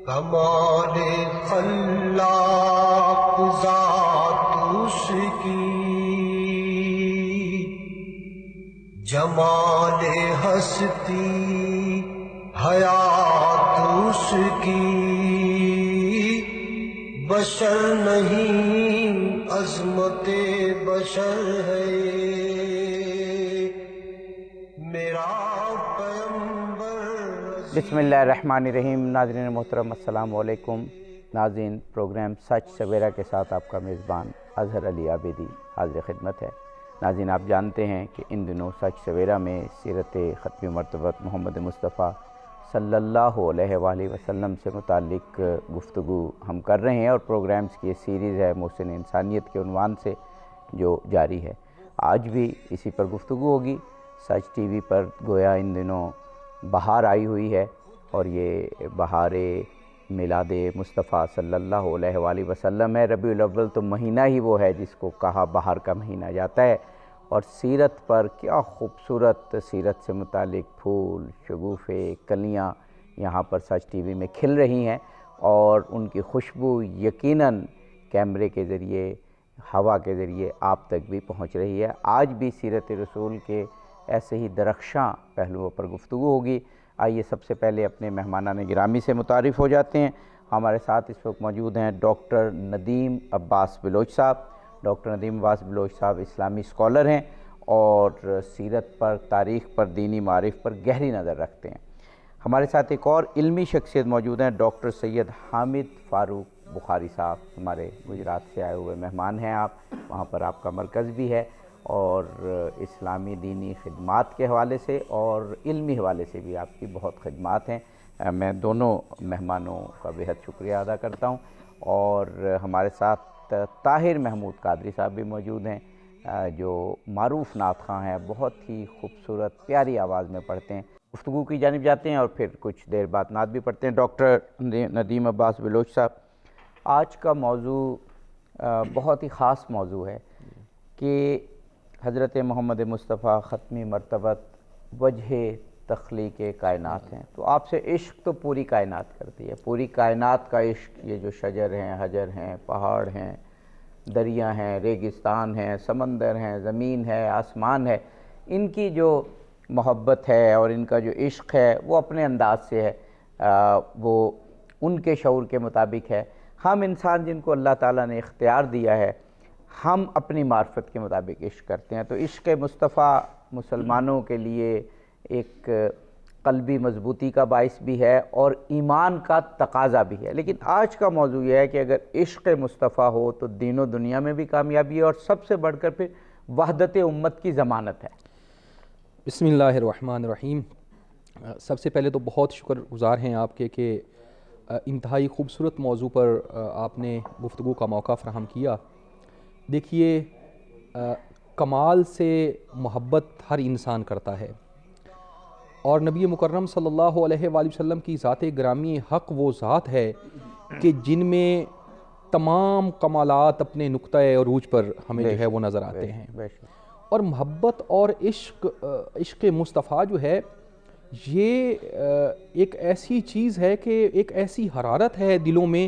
کمال خلاق ذات اس کی، جمال ہستی حیات اس کی، بشر نہیں عظمت بشر ہے میرا پیمبر۔ بسم اللہ الرحمن الرحیم۔ ناظرین محترم السلام علیکم۔ ناظرین، پروگرام سچ سویرا کے ساتھ آپ کا میزبان اظہر علی عابدی حاضر خدمت ہے۔ ناظرین، آپ جانتے ہیں کہ ان دنوں سچ سویرا میں سیرت ختمی مرتبت محمد مصطفیٰ صلی اللہ علیہ وآلہ وسلم سے متعلق گفتگو ہم کر رہے ہیں، اور پروگرامز کی یہ سیریز ہے محسن انسانیت کے عنوان سے جو جاری ہے۔ آج بھی اسی پر گفتگو ہوگی۔ سچ ٹی وی پر گویا ان دنوں بہار آئی ہوئی ہے، اور یہ بہار میلاد مصطفیٰ صلی اللہ علیہ وآلہ وسلم ہے۔ ربیع الاول تو مہینہ ہی وہ ہے جس کو کہا بہار کا مہینہ جاتا ہے، اور سیرت پر کیا خوبصورت سیرت سے متعلق پھول، شگوفے، کلیاں یہاں پر سچ ٹی وی میں کھل رہی ہیں، اور ان کی خوشبو یقیناً کیمرے کے ذریعے، ہوا کے ذریعے آپ تک بھی پہنچ رہی ہے۔ آج بھی سیرت رسول کے ایسے ہی درخشاں پہلوؤں پر گفتگو ہوگی۔ آئیے سب سے پہلے اپنے مہمانان گرامی سے متعارف ہو جاتے ہیں۔ ہمارے ساتھ اس وقت موجود ہیں ڈاکٹر ندیم عباس بلوچ صاحب۔ ڈاکٹر ندیم عباس بلوچ صاحب اسلامی اسکالر ہیں اور سیرت پر، تاریخ پر، دینی معارف پر گہری نظر رکھتے ہیں۔ ہمارے ساتھ ایک اور علمی شخصیت موجود ہیں، ڈاکٹر سید حامد فاروق بخاری صاحب۔ ہمارے گجرات سے آئے ہوئے مہمان ہیں آپ، وہاں پر آپ کا مرکز بھی ہے، اور اسلامی دینی خدمات کے حوالے سے اور علمی حوالے سے بھی آپ کی بہت خدمات ہیں۔ میں دونوں مہمانوں کا بہت شکریہ ادا کرتا ہوں۔ اور ہمارے ساتھ طاہر محمود قادری صاحب بھی موجود ہیں، جو معروف نعت خواں ہیں، بہت ہی خوبصورت پیاری آواز میں پڑھتے ہیں۔ گفتگو کی جانب جاتے ہیں اور پھر کچھ دیر بعد نعت بھی پڑھتے ہیں۔ ڈاکٹر ندیم عباس بلوچ صاحب، آج کا موضوع بہت ہی خاص موضوع ہے کہ حضرت محمد مصطفیٰ ختمی مرتبت وجہ تخلیق کائنات ہیں، تو آپ سے عشق تو پوری کائنات کرتی ہے، پوری کائنات کا عشق۔ یہ جو شجر ہیں، حجر ہیں، پہاڑ ہیں، دریا ہیں، ریگستان ہیں، سمندر ہیں، زمین ہے، آسمان ہے، ان کی جو محبت ہے اور ان کا جو عشق ہے وہ اپنے انداز سے ہے، وہ ان کے شعور کے مطابق ہے۔ ہم انسان جن کو اللہ تعالیٰ نے اختیار دیا ہے، ہم اپنی معرفت کے مطابق عشق کرتے ہیں۔ تو عشق مصطفیٰ مسلمانوں کے لیے ایک قلبی مضبوطی کا باعث بھی ہے اور ایمان کا تقاضا بھی ہے۔ لیکن آج کا موضوع یہ ہے کہ اگر عشق مصطفیٰ ہو تو دین و دنیا میں بھی کامیابی ہے، اور سب سے بڑھ کر پھر وحدت امت کی ضمانت ہے۔ بسم اللہ الرحمن الرحیم۔ سب سے پہلے تو بہت شکر گزار ہیں آپ کے کہ انتہائی خوبصورت موضوع پر آپ نے گفتگو کا موقع فراہم کیا۔ دیکھیے، کمال سے محبت ہر انسان کرتا ہے، اور نبی مکرم صلی اللہ علیہ وآلہ وسلم کی ذات گرامی حق وہ ذات ہے کہ جن میں تمام کمالات اپنے نقطۂ عروج پر ہمیں جو ہے وہ نظر آتے ہیں۔ اور محبت اور عشق مصطفیٰ جو ہے، یہ ایک ایسی چیز ہے کہ ایک ایسی حرارت ہے دلوں میں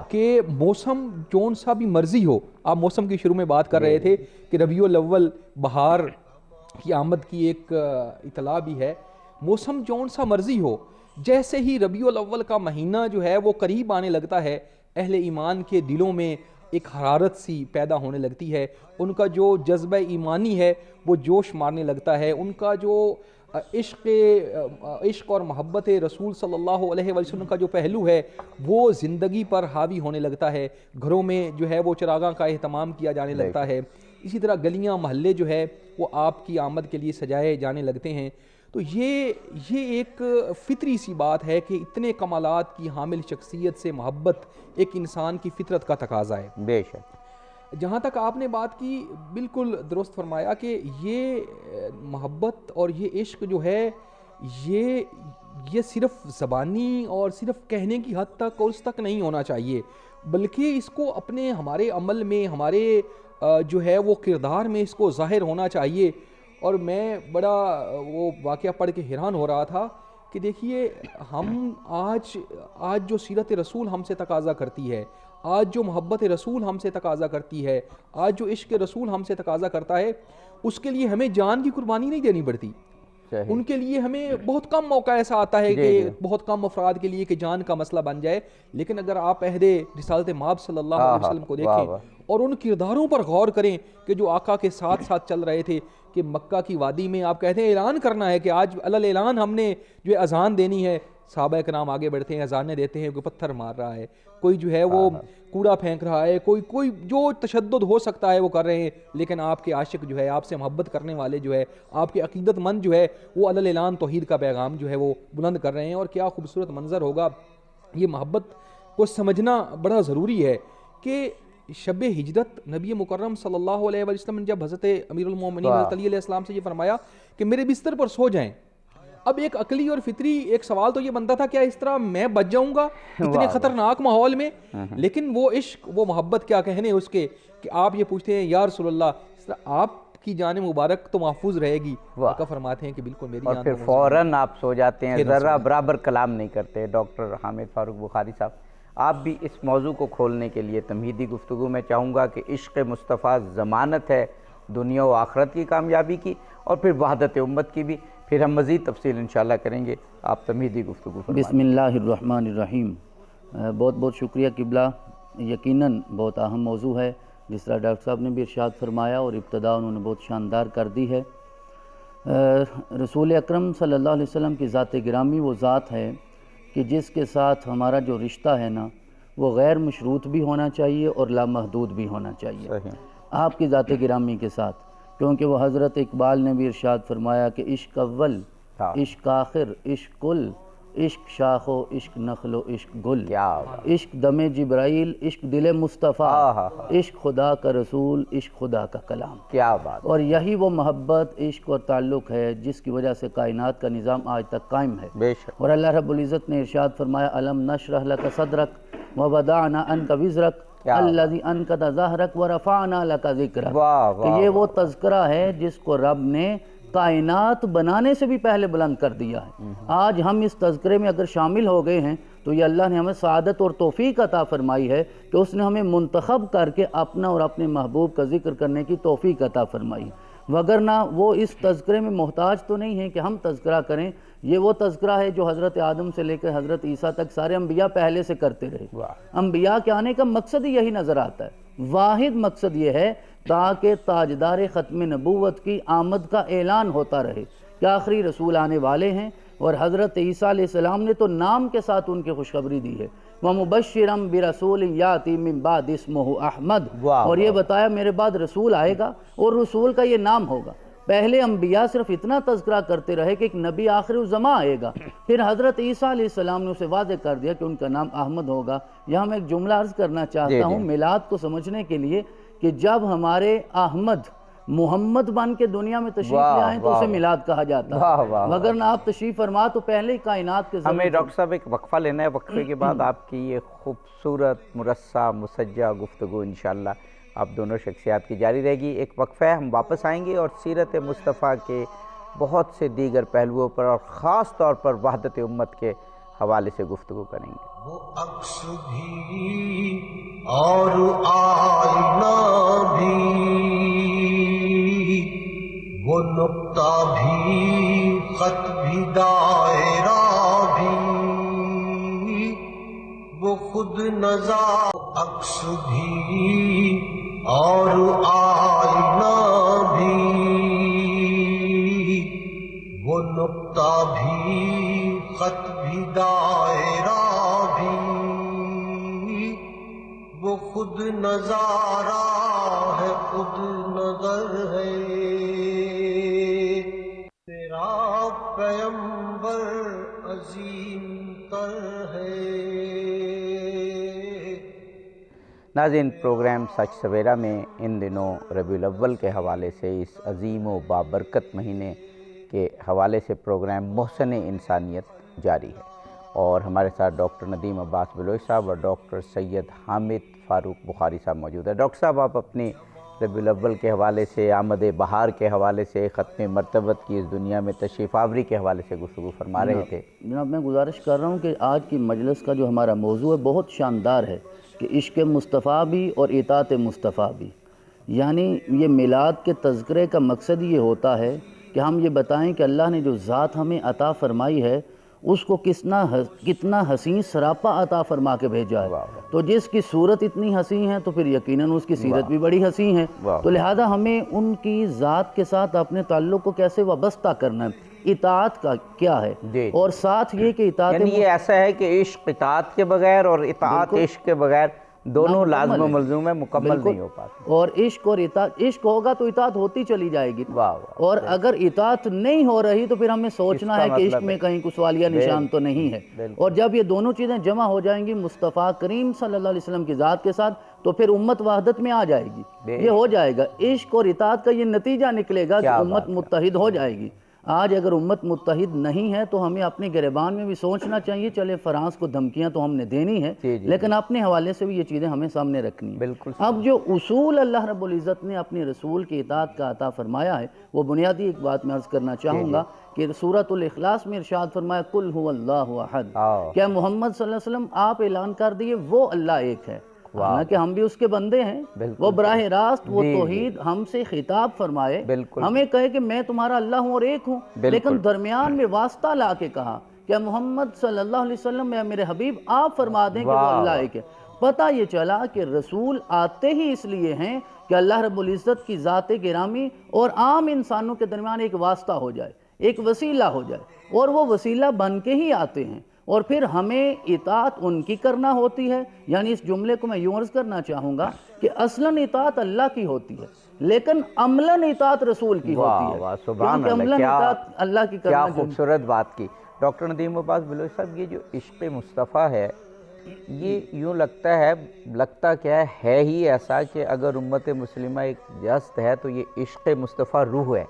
کہ موسم جون سا بھی مرضی ہو۔ آپ موسم کی شروع میں بات کر رہے تھے کہ ربیع الاول بہار کی آمد کی ایک اطلاع بھی ہے۔ موسم جون سا مرضی ہو، جیسے ہی ربیع الاول کا مہینہ جو ہے وہ قریب آنے لگتا ہے، اہل ایمان کے دلوں میں ایک حرارت سی پیدا ہونے لگتی ہے، ان کا جو جذبہ ایمانی ہے وہ جوش مارنے لگتا ہے، ان کا جو عشق اور محبت رسول صلی اللہ علیہ وسلم کا جو پہلو ہے وہ زندگی پر حاوی ہونے لگتا ہے۔ گھروں میں جو ہے وہ چراغاں کا اہتمام کیا جانے لگتا ہے، اسی طرح گلیاں محلے جو ہے وہ آپ کی آمد کے لیے سجائے جانے لگتے ہیں۔ تو یہ ایک فطری سی بات ہے کہ اتنے کمالات کی حامل شخصیت سے محبت ایک انسان کی فطرت کا تقاضا ہے۔ بے شک۔ جہاں تک آپ نے بات کی، بالکل درست فرمایا کہ یہ محبت اور یہ عشق جو ہے، یہ صرف زبانی اور صرف کہنے کی حد تک اور اس تک نہیں ہونا چاہیے، بلکہ اس کو اپنے ہمارے عمل میں، ہمارے جو ہے وہ کردار میں اس کو ظاہر ہونا چاہیے۔ اور میں بڑا وہ واقعہ پڑھ کے حیران ہو رہا تھا کہ دیکھیے ہم آج جو سیرت رسول ہم سے تقاضا کرتی ہے، آج جو محبت رسول ہم سے تقاضا کرتی ہے، آج جو عشق رسول ہم سے تقاضا کرتا ہے، اس کے لیے ہمیں جان کی قربانی نہیں دینی پڑتی. صحیح. ان کے لیے ہمیں بہت کم موقع ایسا آتا ہے کہ بہت کم افراد کے لیے کہ جان کا مسئلہ بن جائے. لیکن اگر آپ عہد رسالت مآب صلی اللہ علیہ وسلم کو دیکھیں اور ان کرداروں پر غور کریں کہ جو آقا کے ساتھ ساتھ چل رہے تھے، کہ مکہ کی وادی میں آپ کہتے ہیں اعلان کرنا ہے کہ آج علل اعلان ہم نے جو اذان دینی ہے، صحابہ کرام آگے بڑھتے ہیں، اذانیں دیتے ہیں، کوئی پتھر مار رہا ہے، کوئی جو ہے وہ کوڑا پھینک رہا ہے، کوئی جو تشدد ہو سکتا ہے وہ کر رہے ہیں. لیکن آپ کے عاشق جو ہے، آپ سے محبت کرنے والے جو ہے، آپ کے عقیدت مند جو ہے، وہ علل اعلان توحید کا پیغام جو ہے وہ بلند کر رہے ہیں. اور کیا خوبصورت منظر ہوگا. یہ محبت کو سمجھنا بڑا ضروری ہے کہ شب ہجرت نبی مکرم صلی اللہ علیہ وسلم نے جب حضرت امیر المومنین حضرت علی علیہ السلام سے یہ فرمایا کہ میرے بستر پر سو جائیں، اب ایک عقلی اور فطری ایک سوال تو یہ بنتا تھا کیا اس طرح میں بچ جاؤں گا اتنے خطرناک ماحول میں؟ لیکن وہ عشق، وہ محبت کیا کہنے اس کے کہ آپ یہ پوچھتے ہیں یا رسول اللہ اس طرح آپ کی جان مبارک تو محفوظ رہے گی. آقا فرماتے ہیں کہ بالکل میری جان. اور پھر فوراً آپ سو جاتے ہیں، ذرہ برابر کلام نہیں کرتے. ڈاکٹر حامد فاروق بخاری صاحب، آپ بھی اس موضوع کو کھولنے کے لیے تمہیدی گفتگو میں چاہوں گا کہ عشق مصطفیٰ ضمانت ہے دنیا و آخرت کی کامیابی کی اور پھر وحدت امت کی بھی. پھر ہم مزید تفصیل انشاءاللہ کریں گے. آپ تمہیدی گفتگو فرمائیں. بسم اللہ الرحمن الرحیم. بہت بہت شکریہ قبلہ. یقیناً بہت اہم موضوع ہے، جس طرح ڈاکٹر صاحب نے بھی ارشاد فرمایا اور ابتدا انہوں نے بہت شاندار کر دی ہے. رسول اکرم صلی اللہ علیہ وسلم کی ذات گرامی وہ ذات ہے کہ جس کے ساتھ ہمارا جو رشتہ ہے نا وہ غیر مشروط بھی ہونا چاہیے اور لامحدود بھی ہونا چاہیے آپ کی ذات گرامی کے ساتھ. کیونکہ وہ حضرت اقبال نے بھی ارشاد فرمایا کہ عشق اول، عشق آخر، عشق کل، عشق شاخ و عشق نخل و عشق گل، عشق دم جبرائیل، عشق دل مصطفیٰ، عشق خدا کا رسول، عشق خدا کا کلام. کیا بات. اور یہی وہ محبت، عشق اور تعلق ہے جس کی وجہ سے کائنات کا نظام آج تک قائم ہے. بے شک. اور اللہ رب العزت نے ارشاد فرمایا الم نشرح لک صدرک ووضعنا عنک وزرک الذی انقض ظہرک ورفعنا لک ذکرک. کہ یہ وہ تذکرہ ہے جس کو رب نے کائنات بنانے سے بھی پہلے بلند کر دیا ہے. آج ہم اس تذکرے میں اگر شامل ہو گئے ہیں تو یہ اللہ نے ہمیں سعادت اور توفیق عطا فرمائی ہے کہ اس نے ہمیں منتخب کر کے اپنا اور اپنے محبوب کا ذکر کرنے کی توفیق عطا فرمائی. وگرنہ وہ اس تذکرے میں محتاج تو نہیں ہے کہ ہم تذکرہ کریں. یہ وہ تذکرہ ہے جو حضرت آدم سے لے کر حضرت عیسیٰ تک سارے انبیاء پہلے سے کرتے رہے. انبیاء کے آنے کا مقصد ہی یہی نظر آتا ہے. واحد مقصد یہ ہے تاکہ تاجدار ختم نبوت کی آمد کا اعلان ہوتا رہے کہ آخری رسول آنے والے ہیں. اور حضرت عیسیٰ علیہ السلام نے تو نام کے ساتھ ان کی خوشخبری دی ہے وَمُبَشِّرًا بِرَسُولٍ يَأْتِي مِن بَعْدِ اسْمُهُ احمد. اور یہ بتایا میرے بعد رسول آئے گا اور رسول کا یہ نام ہوگا. پہلے انبیاء صرف اتنا تذکرہ کرتے رہے کہ ایک نبی آخر الزماں آئے گا. پھر حضرت عیسیٰ علیہ السلام نے اسے واضح کر دیا کہ ان کا نام احمد ہوگا. یہاں میں ایک جملہ عرض کرنا چاہتا ہوں میلاد کو سمجھنے کے لیے کہ جب ہمارے احمد محمد بن کے دنیا میں تشریف لے آئیں تو اسے میلاد کہا جاتا ہے. وگرنہ آپ تشریف فرما تو پہلے ہی کائنات کے ہمیں ڈاکٹر صاحب ایک وقفہ لینا ہے. وقفے کے بعد آپ کی یہ خوبصورت مرصع مسجع گفتگو انشاءاللہ آپ دونوں شخصیات کی جاری رہے گی. ایک وقفہ ہے، ہم واپس آئیں گے اور سیرت مصطفیٰ کے بہت سے دیگر پہلوؤں پر اور خاص طور پر وحدت امت کے حوالے سے گفتگو کریں گے. وہ عکس بھی اور آئینہ بھی، وہ نقطہ بھی خط بھی دائرہ بھی، وہ خود نظر عکس بھی اور آئینہ بھی، وہ نقطہ بھی خط بھی دائرہ بھی، وہ خود نظارہ ہے خود نظر ہے. تیرا پیمبر عظیم تر ہے. ناظرین، پروگرام سچ سویرا میں ان دنوں ربیع الاول کے حوالے سے اس عظیم و بابرکت مہینے کے حوالے سے پروگرام محسن انسانیت جاری ہے اور ہمارے ساتھ ڈاکٹر ندیم عباس بلوچ صاحب اور ڈاکٹر سید حامد فاروق بخاری صاحب موجود ہے. ڈاکٹر صاحب، آپ اپنی ربیع الاول کے حوالے سے، آمد بہار کے حوالے سے، ختم مرتبت کی اس دنیا میں تشریف آوری کے حوالے سے گفتگو فرما رہے تھے۔ جناب میں گزارش کر رہا ہوں کہ آج کی مجلس کا جو ہمارا موضوع ہے بہت شاندار ہے کہ عشق مصطفیٰ بھی اور اطاعت مصطفیٰ بھی، یعنی یہ میلاد کے تذکرے کا مقصد یہ ہوتا ہے کہ ہم یہ بتائیں کہ اللہ نے جو ذات ہمیں عطا فرمائی ہے اس کو کتنا حسین سراپا عطا فرما کے بھیجا ہے۔ تو جس کی صورت اتنی حسین ہے تو پھر یقیناً اس کی سیرت بھی بڑی حسین ہے، تو لہذا ہمیں ان کی ذات کے ساتھ اپنے تعلق کو کیسے وابستہ کرنا ہے، اطاعت کا کیا ہے، اور ساتھ یہ کہ اطاعت یعنی یہ ایسا ہے کہ عشق اطاعت کے بغیر اور اطاعت عشق کے بغیر دونوں لازم و ملزوم ہے، مکمل نہیں ہو پاتے۔ اور عشق اور اطاعت، عشق ہوگا تو اطاعت ہوتی چلی جائے گی، اور اگر اطاعت نہیں ہو رہی تو پھر ہمیں سوچنا ہے کہ عشق میں کہیں کوئی سوالیہ نشان تو نہیں ہے، اور جب یہ دونوں چیزیں جمع ہو جائیں گی مصطفیٰ کریم صلی اللہ علیہ وسلم کی ذات کے ساتھ تو پھر امت وحدت میں آ جائے گی، یہ ہو جائے گا عشق اور اطاعت کا یہ نتیجہ نکلے گا کہ امت متحد ہو جائے گی۔ آج اگر امت متحد نہیں ہے تو ہمیں اپنے گریبان میں بھی سوچنا چاہیے، چلے فرانس کو دھمکیاں تو ہم نے دینی ہے لیکن اپنے حوالے سے بھی یہ چیزیں ہمیں سامنے رکھنی ہیں۔ اب جو اصول اللہ رب العزت نے اپنے رسول کی اطاعت کا عطا فرمایا ہے وہ بنیادی ایک بات میں عرض کرنا چاہوں گا کہ سورۃ الاخلاص میں ارشاد فرمایا قل هو اللہ احد، کیا محمد صلی اللہ علیہ وسلم آپ اعلان کر دیے وہ اللہ ایک ہے، حالانکہ ہم بھی اس کے بندے ہیں، وہ براہ راست وہ توحید ہم سے خطاب فرمائے، ہمیں کہے کہ میں تمہارا اللہ ہوں اور ایک ہوں، لیکن درمیان میں واسطہ لا کے کہا کہ محمد صلی اللہ علیہ وسلم میرے حبیب آپ فرما دیں کہ وہ اللہ ایک ہے۔ پتہ یہ چلا کہ رسول آتے ہی اس لیے ہیں کہ اللہ رب العزت کی ذات گرامی اور عام انسانوں کے درمیان ایک واسطہ ہو جائے، ایک وسیلہ ہو جائے، اور وہ وسیلہ بن کے ہی آتے ہیں، اور پھر ہمیں اطاعت ان کی کرنا ہوتی ہے۔ یعنی اس جملے کو میں یوں عرض کرنا چاہوں گا کہ اصلاً اطاعت اللہ کی ہوتی ہے لیکن عملاً اطاعت رسول کی ہوتی ہے، کیونکہ عملاً اطاعت اللہ کی کرنا۔ کیا خوبصورت بات کی ڈاکٹر ندیم عباس بلوچ صاحب۔ یہ جو عشق مصطفیٰ ہے یہ یوں لگتا کیا ہے ہی ایسا کہ اگر امت مسلمہ ایک جست ہے تو یہ عشق مصطفیٰ روح ہے،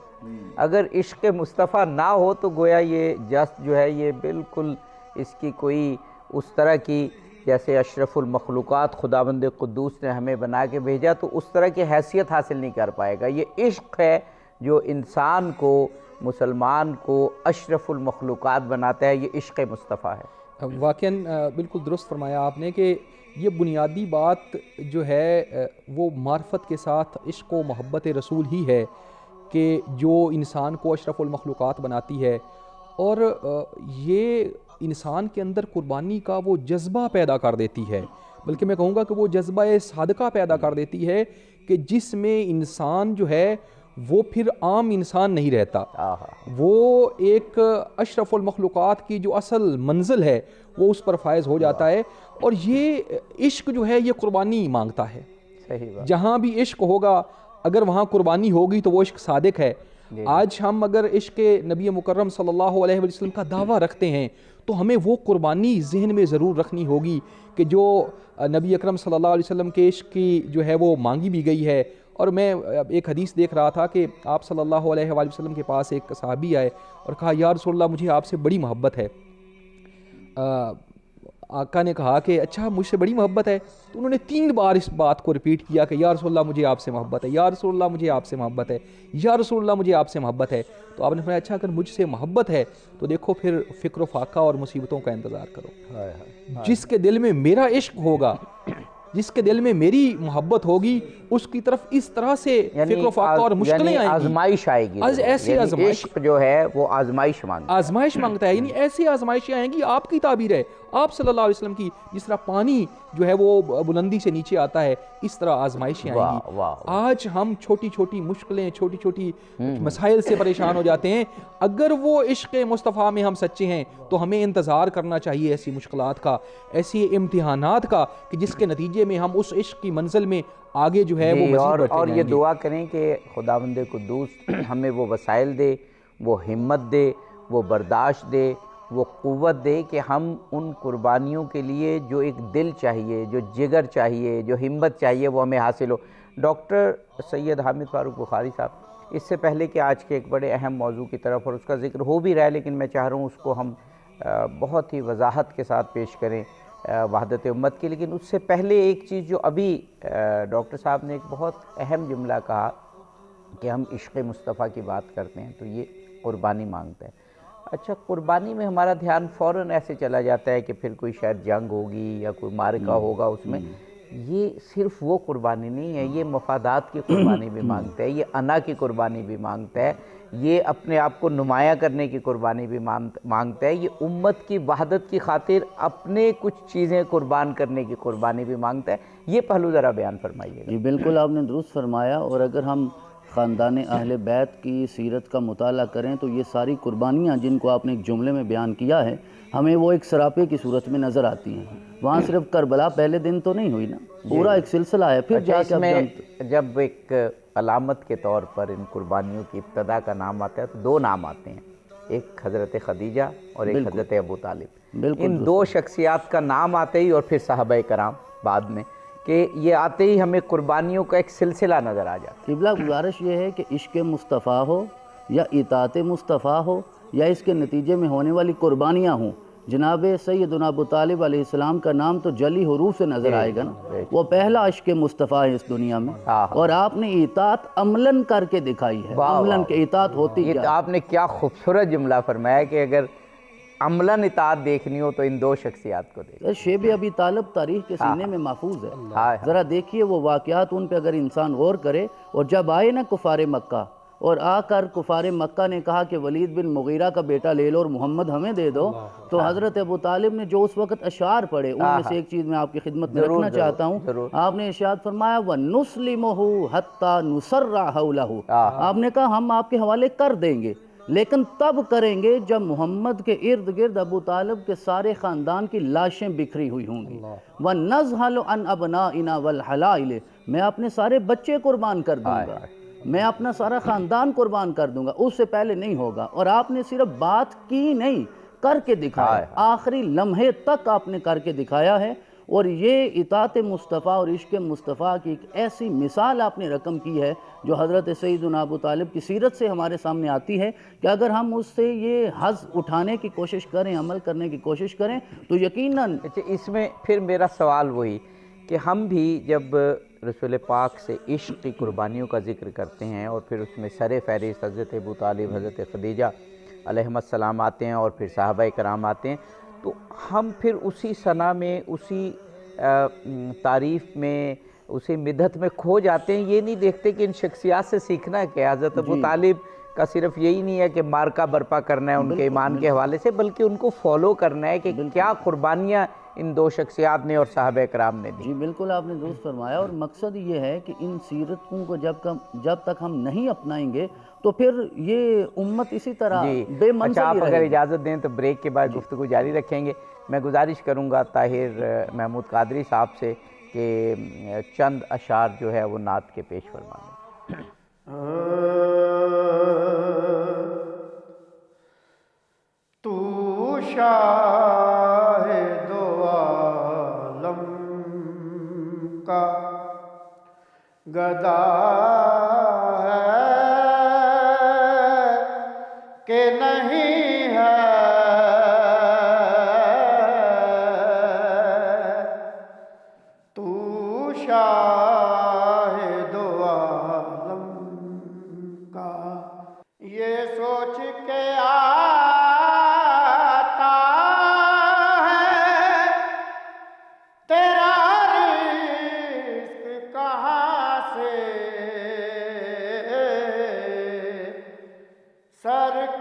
اگر عشق مصطفیٰ نہ ہو تو گویا یہ جست جو ہے یہ بالکل اس کی کوئی اس طرح کی، جیسے اشرف المخلوقات خداوند قدوس نے ہمیں بنا کے بھیجا تو اس طرح کی حیثیت حاصل نہیں کر پائے گا۔ یہ عشق ہے جو انسان کو، مسلمان کو اشرف المخلوقات بناتا ہے، یہ عشق مصطفیٰ ہے۔ واقعاً بالکل درست فرمایا آپ نے کہ یہ بنیادی بات جو ہے وہ معرفت کے ساتھ عشق و محبت رسول ہی ہے کہ جو انسان کو اشرف المخلوقات بناتی ہے، اور یہ انسان کے اندر قربانی کا وہ جذبہ پیدا کر دیتی ہے، بلکہ میں کہوں گا کہ وہ جذبہ صادقہ پیدا کر دیتی ہے کہ جس میں انسان جو ہے وہ پھر عام انسان نہیں رہتا، وہ ایک اشرف المخلوقات کی جو اصل منزل ہے وہ اس پر فائز ہو جاتا ہے، اور یہ عشق جو ہے یہ قربانی مانگتا ہے۔ جہاں بھی عشق ہوگا اگر وہاں قربانی ہوگی تو وہ عشق صادق ہے۔ آج ہم اگر عشق نبی مکرم صلی اللہ علیہ وسلم کا دعویٰ رکھتے ہیں تو ہمیں وہ قربانی ذہن میں ضرور رکھنی ہوگی کہ جو نبی اکرم صلی اللہ علیہ وسلم کے عشق کی جو ہے وہ مانگی بھی گئی ہے۔ اور میں ایک حدیث دیکھ رہا تھا کہ آپ صلی اللہ علیہ وآلہ وسلم کے پاس ایک صحابی آئے اور کہا یا رسول اللہ مجھے آپ سے بڑی محبت ہے۔ آقا نے کہا کہ اچھا مجھ سے بڑی محبت ہے، تو انہوں نے 3 بار اس بات کو ریپیٹ کیا کہ یا رسول اللہ مجھے آپ سے محبت ہے، یا رسول اللہ مجھے آپ سے محبت ہے، یا رسول اللہ مجھے آپ سے محبت ہے۔ تو آپ نے فرمایا اچھا اگر مجھ سے محبت ہے تو دیکھو پھر فکر و فاقہ اور مصیبتوں کا انتظار کرو۔ جس کے دل میں میرا عشق ہوگا، جس کے دل میں میری محبت ہوگی، اس کی طرف اس طرح سے فکر و فاقہ اور مشکلیں آئیں گی، آزمائش آئے گی، ایسی آزمائش عشق جو ہے وہ آزمائش مانگتا ہے، یعنی ایسی آزمائشیں آئیں گی۔ آپ کی تعبیر ہے آپ صلی اللہ علیہ وسلم کی، جس طرح پانی جو ہے وہ بلندی سے نیچے آتا ہے اس طرح آزمائشیں آئیں گی۔ آج ہم چھوٹی چھوٹی مشکلیں، چھوٹی چھوٹی مسائل سے پریشان ہو جاتے ہیں، اگر وہ عشق مصطفیٰ میں ہم سچے ہیں تو ہمیں انتظار کرنا چاہیے ایسی مشکلات کا، ایسی امتحانات کا کہ جس کے نتیجے میں ہم اس عشق کی منزل میں آگے جو ہے وہ مزید بڑھتے جائیں گے۔ اور یہ دعا کریں کہ خداوند قدوس ہمیں وہ وسائل دے، وہ ہمت دے، وہ برداشت دے، وہ قوت دے کہ ہم ان قربانیوں کے لیے جو ایک دل چاہیے، جو جگر چاہیے، جو ہمت چاہیے وہ ہمیں حاصل ہو۔ ڈاکٹر سید حامد فاروق بخاری صاحب، اس سے پہلے کہ آج کے ایک بڑے اہم موضوع کی طرف، اور اس کا ذکر ہو بھی رہا ہے لیکن میں چاہ رہا ہوں اس کو ہم بہت ہی وضاحت کے ساتھ پیش کریں، وحدت امت کی. لیکن اس سے پہلے ایک چیز جو ابھی ڈاکٹر صاحب نے ایک بہت اہم جملہ کہا کہ ہم عشق مصطفیٰ کی بات کرتے ہیں تو یہ قربانی مانگتا ہے. اچھا، قربانی میں ہمارا دھیان فوراً ایسے چلا جاتا ہے کہ پھر کوئی شاید جنگ ہوگی یا کوئی معرکہ ہوگا اس میں. یہ صرف وہ قربانی نہیں ہے، یہ مفادات کی قربانی بھی مانگتا ہے، یہ انا کی قربانی بھی مانگتا ہے، یہ اپنے آپ کو نمایاں کرنے کی قربانی بھی مانگتا ہے، یہ امت کی وحدت کی خاطر اپنے کچھ چیزیں قربان کرنے کی قربانی بھی مانگتا ہے. یہ پہلو ذرا بیان فرمائیے گا. جی بالکل آپ نے درست فرمایا. اور اگر ہم خاندان اہل بیت کی سیرت کا مطالعہ کریں تو یہ ساری قربانیاں جن کو آپ نے ایک جملے میں بیان کیا ہے ہمیں وہ ایک سراپے کی صورت میں نظر آتی ہیں. وہاں صرف کربلا پہلے دن تو نہیں ہوئی نا، پورا ایک سلسلہ ہے. پھر جا کے اس میں جب ایک علامت کے طور پر ان قربانیوں کی ابتدا کا نام آتا ہے تو دو نام آتے ہیں، ایک حضرت خدیجہ اور ایک حضرت ابو طالب. ان دو شخصیات کا نام آتے ہی اور پھر صحابہ کرام بعد میں، کہ یہ آتے ہی ہمیں قربانیوں کا ایک سلسلہ نظر آ جاتا ہے. قبلہ گزارش یہ ہے کہ عشق مصطفیٰ ہو یا اطاعت مصطفیٰ ہو یا اس کے نتیجے میں ہونے والی قربانیاں ہوں، جناب سیدنا ابو طالب علیہ السلام کا نام تو جلی حروف سے نظر آئے گا نا. وہ پہلا عشق مصطفیٰ ہے اس دنیا میں، اور آپ نے اطاعت عملاً کر کے دکھائی ہے. عملاً کہ اطاعت ہوتی یہ کیا. آپ نے کیا خوبصورت جملہ فرمایا کہ اگر عملاً اطاعت دیکھنی ہو تو ان دو شخصیات کو دیکھ. شیب ابی طالب تاریخ کے سینے میں محفوظ ہے. ذرا دیکھیے وہ واقعات، ان پہ اگر انسان غور کرے. اور جب آئے نا کفار مکہ، اور آ کر کفار مکہ نے کہا کہ ولید بن مغیرہ کا بیٹا لے لو اور محمد ہمیں دے دو، تو حضرت ابو طالب نے جو اس وقت اشعار پڑھے ان میں سے ایک چیز میں آپ کی خدمت میں رکھنا چاہتا ہوں. آپ نے ارشاد فرمایا وَنُسْلِمُهُ حَتَّى نُسَرَّ حَوْلَهُ. آپ نے کہا ہم آپ کے حوالے کر دیں گے، لیکن تب کریں گے جب محمد کے ارد گرد ابو طالب کے سارے خاندان کی لاشیں بکھری ہوئی ہوں گی. وَنَزْحَلُ عَنْ أَبْنَائِنَا وَالْحَلَائِلِ. میں اپنے سارے بچے قربان کر دوں گا، میں اپنا سارا خاندان قربان کر دوں گا. اس سے پہلے نہیں ہوگا. اور آپ نے صرف بات کی نہیں، کر کے دکھایا. آخری لمحے تک آپ نے کر کے دکھایا ہے. اور یہ اطاعت مصطفیٰ اور عشق مصطفیٰ کی ایک ایسی مثال آپ نے رقم کی ہے جو حضرت سیدنا ابو طالب کی سیرت سے ہمارے سامنے آتی ہے کہ اگر ہم اس سے یہ حظ اٹھانے کی کوشش کریں، عمل کرنے کی کوشش کریں تو یقیناً. اس میں پھر میرا سوال وہی کہ ہم بھی جب رسول پاک سے عشق کی قربانیوں کا ذکر کرتے ہیں اور پھر اس میں سر فہرست حضرت ابو طالب، حضرت خدیجہ علیہم السلام آتے ہیں اور پھر صحابہ کرام آتے ہیں، تو ہم پھر اسی ثنا میں، اسی تعریف میں، اسی مدحت میں کھو جاتے ہیں. یہ نہیں دیکھتے کہ ان شخصیات سے سیکھنا ہے کہ حضرت ابو طالب کا صرف یہی نہیں ہے کہ مارکہ برپا کرنا ہے ان کے ایمان کے حوالے سے، بلکہ ان کو فالو کرنا ہے کہ کیا قربانیاں ان دو شخصیات نے اور صحابہ کرام نے دی. جی بالکل آپ نے درست فرمایا. اور مقصد یہ ہے کہ ان سیرتوں کو جب تک ہم نہیں اپنائیں گے تو پھر یہ امت اسی طرح بے منزل اچھا، آپ ہی رہے اگر گی. اجازت دیں تو بریک کے بعد گفتگو جاری رکھیں گے. میں گزارش کروں گا طاہر محمود قادری صاحب سے کہ چند اشعار جو ہے وہ نعت کے پیش فرمائیں. تو شاہ دو عالم کا گدا ہے کہ نہیں ہے، تو شاہ دو عالم کا یہ سوچ کے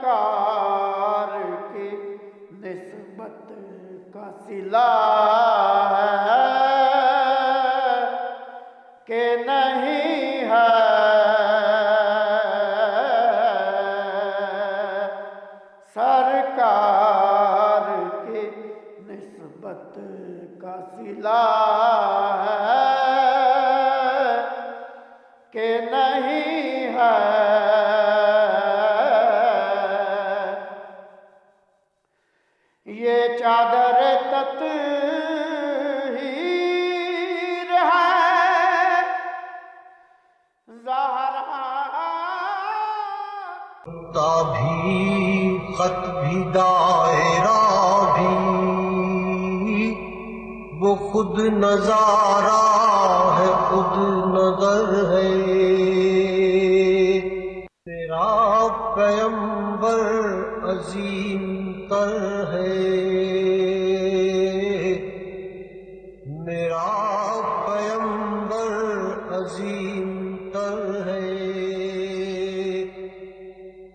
سرکار کی نسبت کا صلہ ہے کہ نہیں ہے، سرکار کی نسبت کا صلہ ہے کہ نہیں ہے. یہ چادر تطہیر ہے زہرا، بھی خط بھی دائرہ بھی خود نظارہ ہے، خود نظر ہے، تیرا پیمبر عظیم تر ہے، میرا پیمبر عظیم تر ہے،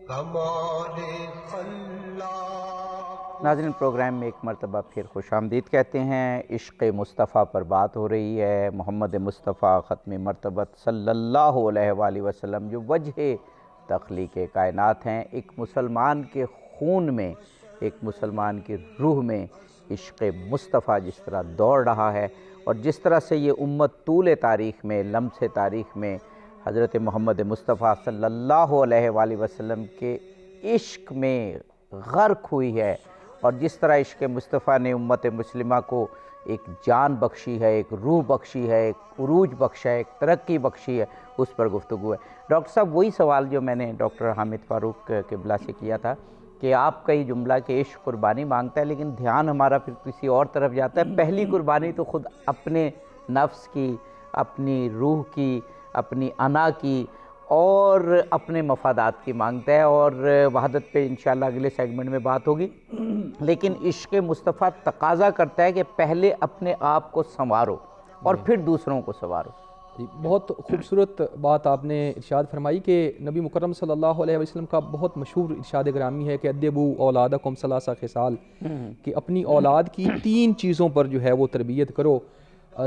کمال خلاق۔ ناظرین، پروگرام میں ایک مرتبہ پھر خوش آمدید کہتے ہیں۔ عشق مصطفیٰ پر بات ہو رہی ہے۔ محمد مصطفیٰ ختم مرتبت صلی اللہ علیہ وآلہ وسلم جو وجہ تخلیق کائنات ہیں، ایک مسلمان کے خون میں، ایک مسلمان کی روح میں عشق مصطفیٰ جس طرح دوڑ رہا ہے، اور جس طرح سے یہ امت طول تاریخ میں، لمس تاریخ میں حضرت محمد مصطفیٰ صلی اللہ علیہ وآلہ وسلم کے عشق میں غرق ہوئی ہے، اور جس طرح عشق مصطفیٰ نے امت مسلمہ کو ایک جان بخشی ہے، ایک روح بخشی ہے، ایک عروج بخشا ہے، ایک ترقی بخشی ہے، اس پر گفتگو ہے۔ ڈاکٹر صاحب، وہی سوال جو میں نے ڈاکٹر حامد فاروق قبلہ سے کیا تھا کہ آپ کا یہ جملہ کہ عشق قربانی مانگتا ہے، لیکن دھیان ہمارا پھر کسی اور طرف جاتا ہے۔ پہلی قربانی تو خود اپنے نفس کی، اپنی روح کی، اپنی انا کی اور اپنے مفادات کی مانگتا ہے، اور وحدت پہ انشاءاللہ اگلے سیگمنٹ میں بات ہوگی، لیکن عشق مصطفیٰ تقاضا کرتا ہے کہ پہلے اپنے آپ کو سنوارو اور پھر دوسروں کو سنوارو۔ جی، بہت خوبصورت بات آپ نے ارشاد فرمائی کہ نبی مکرم صلی اللہ علیہ وسلم کا بہت مشہور ارشاد گرامی ہے کہ ادبوا اولادکم ثلاث خصال، کہ اپنی اولاد کی 3 چیزوں پر جو ہے وہ تربیت کرو۔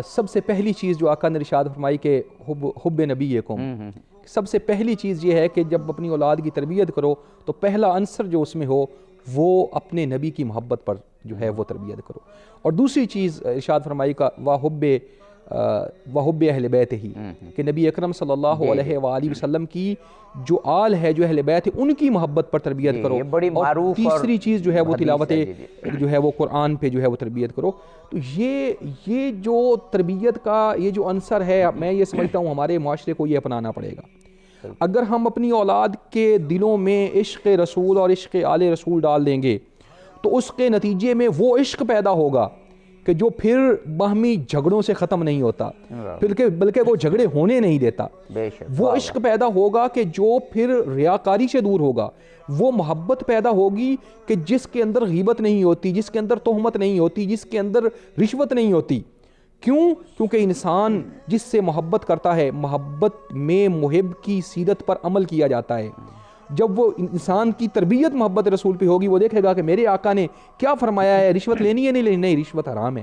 سب سے پہلی چیز جو آقا نے ارشاد فرمائی کہ حب نبیکم، سب سے پہلی چیز یہ ہے کہ جب اپنی اولاد کی تربیت کرو تو پہلا عنصر جو اس میں ہو وہ اپنے نبی کی محبت پر جو ہے وہ تربیت کرو، اور دوسری چیز ارشاد فرمائی کا وحب اہل بیت ہی، کہ نبی اکرم صلی اللہ علیہ وآلہ وسلم کی جو آل ہے، جو اہل بیت ہے، ان کی محبت پر تربیت کرو، اور تیسری چیز جو ہے وہ تلاوت جو ہے وہ قرآن پہ جو ہے وہ تربیت کرو۔ تو یہ جو تربیت کا یہ جو عنصر ہے، میں یہ سمجھتا ہوں ہمارے معاشرے کو یہ اپنانا پڑے گا۔ اگر ہم اپنی اولاد کے دلوں میں عشق رسول اور عشق آل رسول ڈال دیں گے تو اس کے نتیجے میں وہ عشق پیدا ہوگا کہ جو پھر باہمی جھگڑوں سے ختم نہیں ہوتا، بلکہ وہ جھگڑے ہونے نہیں دیتا۔ وہ عشق پیدا ہوگا کہ جو پھر ریاکاری سے دور ہوگا، وہ محبت پیدا ہوگی کہ جس کے اندر غیبت نہیں ہوتی، جس کے اندر تہمت نہیں ہوتی، جس کے اندر رشوت نہیں ہوتی۔ کیونکہ انسان جس سے محبت کرتا ہے، محبت میں محب کی سیرت پر عمل کیا جاتا ہے۔ جب وہ انسان کی تربیت محبت رسول پہ ہوگی، وہ دیکھے گا کہ میرے آقا نے کیا فرمایا ہے، رشوت لینی ہے نہیں لینی، نہیں، رشوت حرام ہے،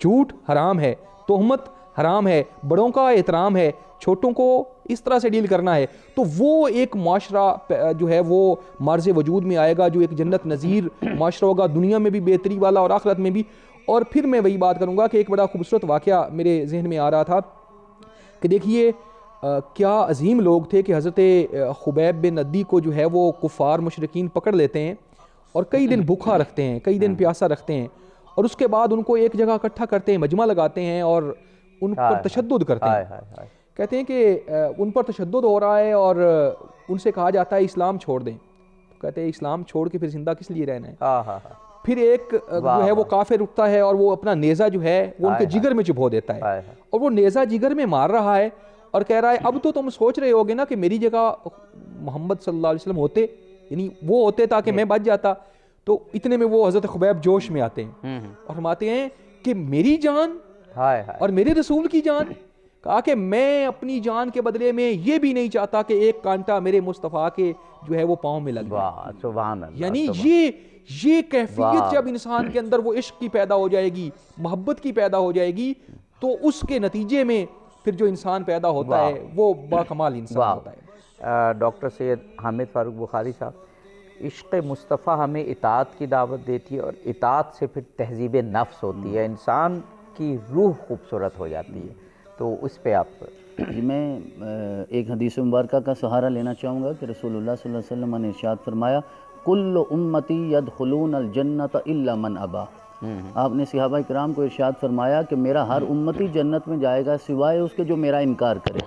جھوٹ حرام ہے، تہمت حرام ہے، بڑوں کا احترام ہے، چھوٹوں کو اس طرح سے ڈیل کرنا ہے۔ تو وہ ایک معاشرہ جو ہے وہ مارز وجود میں آئے گا، جو ایک جنت نظیر معاشرہ ہوگا، دنیا میں بھی بہتری والا اور آخرت میں بھی۔ اور پھر میں وہی بات کروں گا کہ ایک بڑا خوبصورت واقعہ میرے ذہن میں آ رہا تھا کہ دیکھیے کیا عظیم لوگ تھے کہ حضرت خبیب بن عدی کو جو ہے وہ کفار مشرکین پکڑ لیتے ہیں اور کئی دن بھوکا رکھتے ہیں، کئی دن پیاسا رکھتے ہیں، اور اس کے بعد ان کو ایک جگہ اکٹھا کرتے ہیں، مجمع لگاتے ہیں اور ان پر تشدد کرتے ہیں۔ کہتے ہیں کہ ان پر تشدد ہو رہا ہے اور ان سے کہا جاتا ہے اسلام چھوڑ دیں، تو کہتے ہیں اسلام چھوڑ کے پھر زندہ کس لیے رہنا ہے؟ پھر ایک جو ہے وہ کافر اٹھتا ہے اور وہ اپنا نیزہ جو ہے وہ ان کے جگر میں چبھو دیتا ہے، اور وہ نیزہ جگر میں مار رہا ہے اور کہہ رہا ہے اب تو تم سوچ رہے ہوگے نا کہ میری جگہ محمد صلی اللہ علیہ وسلم ہوتے، یعنی وہ ہوتے تاکہ میں بچ جاتا۔ تو اتنے میں وہ حضرت خبیب جوش میں آتے ہیں اور فرماتے ہیں کہ میری جان اور میرے رسول کی جان، کہا کہ میں اپنی جان کے بدلے میں یہ بھی نہیں چاہتا کہ ایک کانٹا میرے مصطفیٰ کے جو ہے وہ پاؤں میں لگ جائے۔ سبحان اللہ۔ یعنی یہ کیفیت جب انسان کے اندر وہ عشق کی پیدا ہو جائے گی، محبت کی پیدا ہو جائے گی، تو اس کے نتیجے میں پھر جو انسان پیدا ہوتا ہے وہ باکمال انسان ہوتا ہے۔ ڈاکٹر سید حامد فاروق بخاری صاحب، عشق مصطفیٰ ہمیں اطاعت کی دعوت دیتی ہے، اور اطاعت سے پھر تہذیب نفس ہوتی ہے، انسان کی روح خوبصورت ہو جاتی ہے۔ تو اس پہ آپ جی، میں ایک حدیث مبارکہ کا سہارا لینا چاہوں گا کہ رسول اللہ صلی اللہ علیہ وسلم نے ارشاد فرمایا کل امتی یدخلون الجنت الا من ابا۔ آپ نے صحابہ کرام کو ارشاد فرمایا کہ میرا ہر امتی جنت میں جائے گا سوائے اس کے جو میرا انکار کرے۔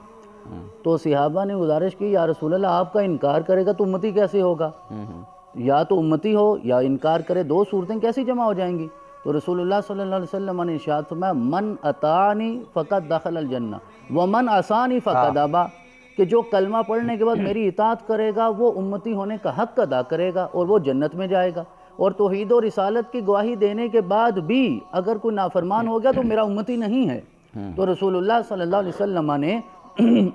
تو صحابہ نے گزارش کی یا رسول اللہ آپ کا انکار کرے گا تو امتی کیسے ہوگا؟ یا تو امتی ہو یا انکار کرے، 2 صورتیں کیسی جمع ہو جائیں گی؟ تو تو رسول اللہ صلی اللہ علیہ وسلم نے ارشاد فرمایا من اطاعنی فقد دخل الجنہ ومن عصانی فقد ابا، کہ جو کلمہ پڑھنے کے بعد میری اطاعت کرے گا وہ امتی ہونے کا حق ادا کرے گا اور وہ جنت میں جائے گا، اور توحید و رسالت کی گواہی دینے کے بعد بھی اگر کوئی نافرمان ہو گیا تو میرا امتی نہیں ہے۔ تو رسول اللہ صلی اللہ علیہ وسلم نے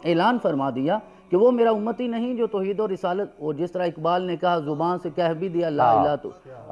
اعلان فرما دیا کہ وہ میرا امتی نہیں جو توحید و رسالت، اور جس طرح اقبال نے کہا زبان سے کہہ بھی دیا لا الہ، تو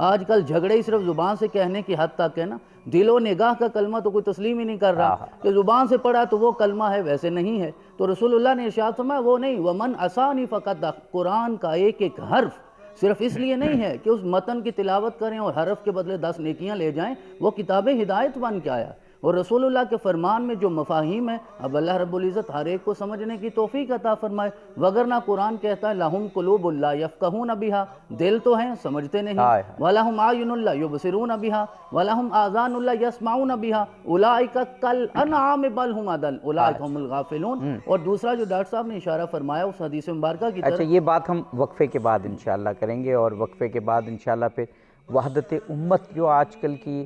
آج کل جھگڑے ہی صرف زبان سے کہنے کی حد تک ہے نا، دل و نگاہ کا کلمہ تو کوئی تسلیم ہی نہیں کر رہا کہ زبان سے پڑھا تو وہ کلمہ ہے، ویسے نہیں ہے۔ تو رسول اللہ نے ارشاد فرمایا وہ نہیں، ومن عصانی فقد، قرآن کا ایک ایک حرف صرف اس لیے نہیں ہے کہ اس متن کی تلاوت کریں اور حرف کے بدلے 10 نیکیاں لے جائیں، وہ کتاب ہدایت بن کے آیا، اور رسول اللہ کے فرمان میں جو مفاہیم ہیں اب اللہ رب العزت ہر ایک کو سمجھنے کی توفیق عطا فرمائے، وگرنہ قرآن کہتا ہے لَهُمْ قُلُوبٌ لَا يَفْقَهُونَ بِهَا، دل تو ہیں سمجھتے نہیں، وَلَهُمْ أَعْيُنٌ لَا يُبْصِرُونَ بِهَا وَلَهُمْ آذَانٌ لَا يَسْمَعُونَ بِهَا أُولَٰئِكَ كَالْأَنْعَامِ بَلْ هُمْ أَضَلُّ أُولَٰئِكَ هُمُ الْغَافِلُونَ۔ اور دوسرا جو ڈاکٹر صاحب نے اشارہ فرمایا اس حدیث مبارکہ کی طرف، اچھا یہ بات ہم وقفے کے بعد انشاءاللہ کریں گے، اور وقفے کے بعد انشاءاللہ پھر وحدت امت جو آج کل کی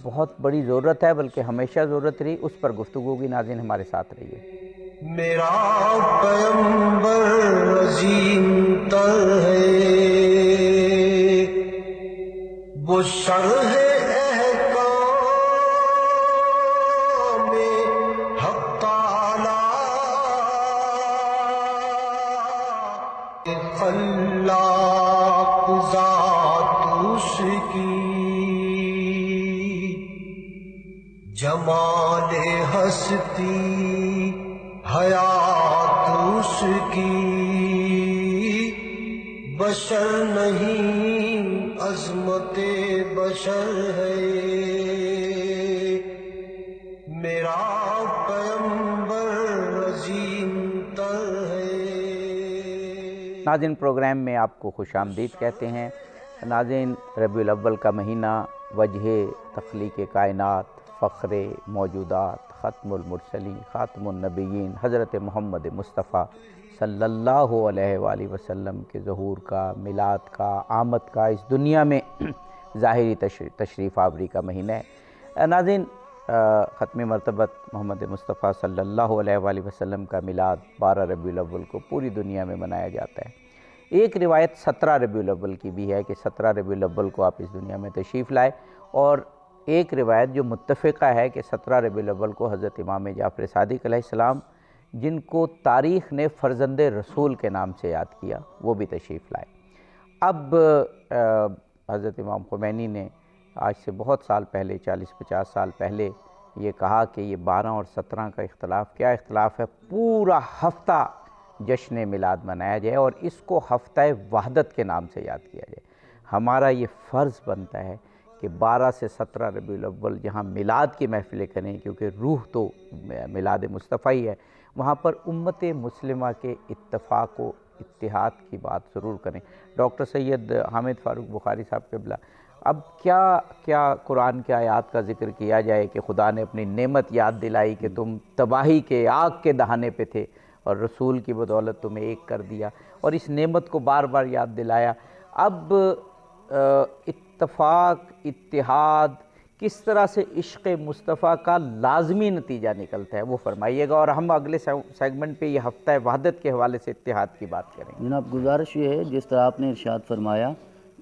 بہت بڑی ضرورت ہے، بلکہ ہمیشہ ضرورت رہی، اس پر گفتگو کی۔ ناظرین ہمارے ساتھ رہیے۔ میرا پیمبر عظیم تر ہے، وہ شرح احکام حق تعالی، خلاق ذات اس کی، جمال ہستی حیات اس کی، بشر نہیں عظمت بشر ہے، میرا پیمبر عظیم تر ہے۔ ناظرین پروگرام میں آپ کو خوش آمدید کہتے ہیں۔ ناظرین ربیع الاول کا مہینہ وجہ تخلیق کائنات، فخر موجودات، ختم المرسلین، خاتم النبیین حضرت محمد مصطفیٰ صلی اللہ علیہ وآلہ وسلم کے ظہور کا، میلاد کا، آمد کا، اس دنیا میں ظاہری تشریف آوری کا مہینہ ہے۔ ناظرین ختم مرتبت محمد مصطفیٰ صلی اللہ علیہ وآلہ وسلم کا میلاد 12 ربیع الاول کو پوری دنیا میں منایا جاتا ہے۔ ایک روایت 17 ربیع الاول کی بھی ہے کہ 17 ربیع الاول کو آپ اس دنیا میں تشریف لائے، اور ایک روایت جو متفقہ ہے کہ 17 ربیع الاول کو حضرت امام جعفر صادق علیہ السلام، جن کو تاریخ نے فرزند رسول کے نام سے یاد کیا، وہ بھی تشریف لائے۔ اب حضرت امام خمینی نے آج سے بہت سال پہلے، 40-50 سال پہلے یہ کہا کہ یہ 12 اور 17 کا اختلاف کیا اختلاف ہے، پورا ہفتہ جشن میلاد منایا جائے اور اس کو ہفتہ وحدت کے نام سے یاد کیا جائے۔ ہمارا یہ فرض بنتا ہے کہ 12 سے 17 ربیع الاول جہاں میلاد کی محفلیں کریں، کیونکہ روح تو میلاد مصطفیٰ ہی ہے، وہاں پر امت مسلمہ کے اتفاق و اتحاد کی بات ضرور کریں۔ ڈاکٹر سید حامد فاروق بخاری صاحب قبلہ، اب کیا قرآن کے آیات کا ذکر کیا جائے کہ خدا نے اپنی نعمت یاد دلائی کہ تم تباہی کے آگ کے دہانے پہ تھے اور رسول کی بدولت تمہیں ایک کر دیا، اور اس نعمت کو بار بار یاد دلایا۔ اب اتفاق، اتحاد، کس طرح سے عشق مصطفیٰ کا لازمی نتیجہ نکلتا ہے وہ فرمائیے گا، اور ہم اگلے سیگمنٹ پہ یہ ہفتہ وحدت کے حوالے سے اتحاد کی بات کریں گے۔ جناب گزارش یہ ہے جس طرح آپ نے ارشاد فرمایا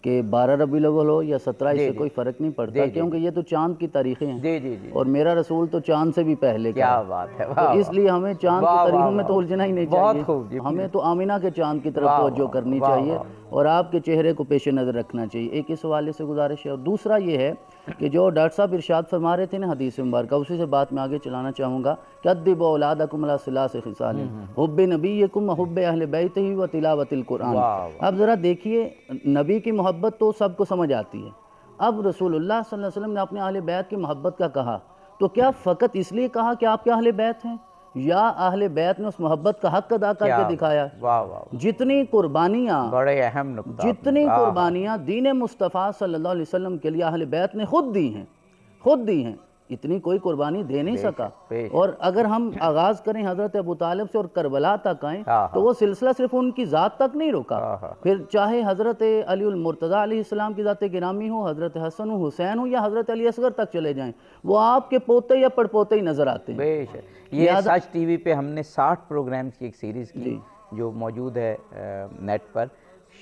کہ 12 ربیع الاول ہو یا 17 اس سے کوئی فرق نہیں پڑتا، کیونکہ یہ تو چاند کی تاریخیں ہیں، اور میرا رسول تو چاند سے بھی پہلے کا، کیا بات ہے، تو اس لیے ہمیں چاند کی تاریخوں میں تو الجھنا ہی نہیں چاہیے، ہمیں تو آمینہ کے چاند کی طرف توجہ کرنی چاہیے اور آپ کے چہرے کو پیش نظر رکھنا چاہیے۔ ایک اس حوالے سے گزارش ہے، اور دوسرا یہ ہے کہ جو ڈاکٹر صاحب ارشاد فرما رہے تھے نا حدیث مبارکہ، اسی سے بات میں آگے چلانا چاہوں گا کہ ادبوا اولادکم علی ثلاث خصال، حب نبیکم وحب اہل بیتہ وتلاوت القرآن۔ اب ذرا دیکھیے، نبی کی محبت تو سب کو سمجھ آتی ہے، اب رسول اللہ صلی اللہ علیہ وسلم نے اپنے اہل بیت کی محبت کا کہا تو کیا فقط اس لیے کہا کہ آپ کے اہل بیت ہیں، یا اہل بیت نے اس محبت کا حق ادا کر کے دکھایا؟ جتنی قربانیاں، بڑے اہم نقطہ، جتنی قربانیاں دین مصطفیٰ صلی اللہ علیہ وسلم کے لیے اہل بیت نے خود دی ہیں، اتنی کوئی قربانی دے نہیں سکا. بے شک. اور اگر ہم آغاز کریں حضرت ابو طالب سے اور کربلا تک آئیں تو وہ سلسلہ صرف ان کی ذات تک نہیں رکا. پھر چاہے حضرت علی المرتضیٰ علیہ السلام کی ذات گرامی ہو، حضرت حسن و حسین ہو، یا حضرت علی اصغر تک چلے جائیں، وہ آپ کے پوتے یا پڑ پوتے ہی نظر آتے ہیں. بے شک. یہ سچ ٹی وی پہ ہم نے 60 پروگرامز کی ایک سیریز کی جو موجود ہے نیٹ پر،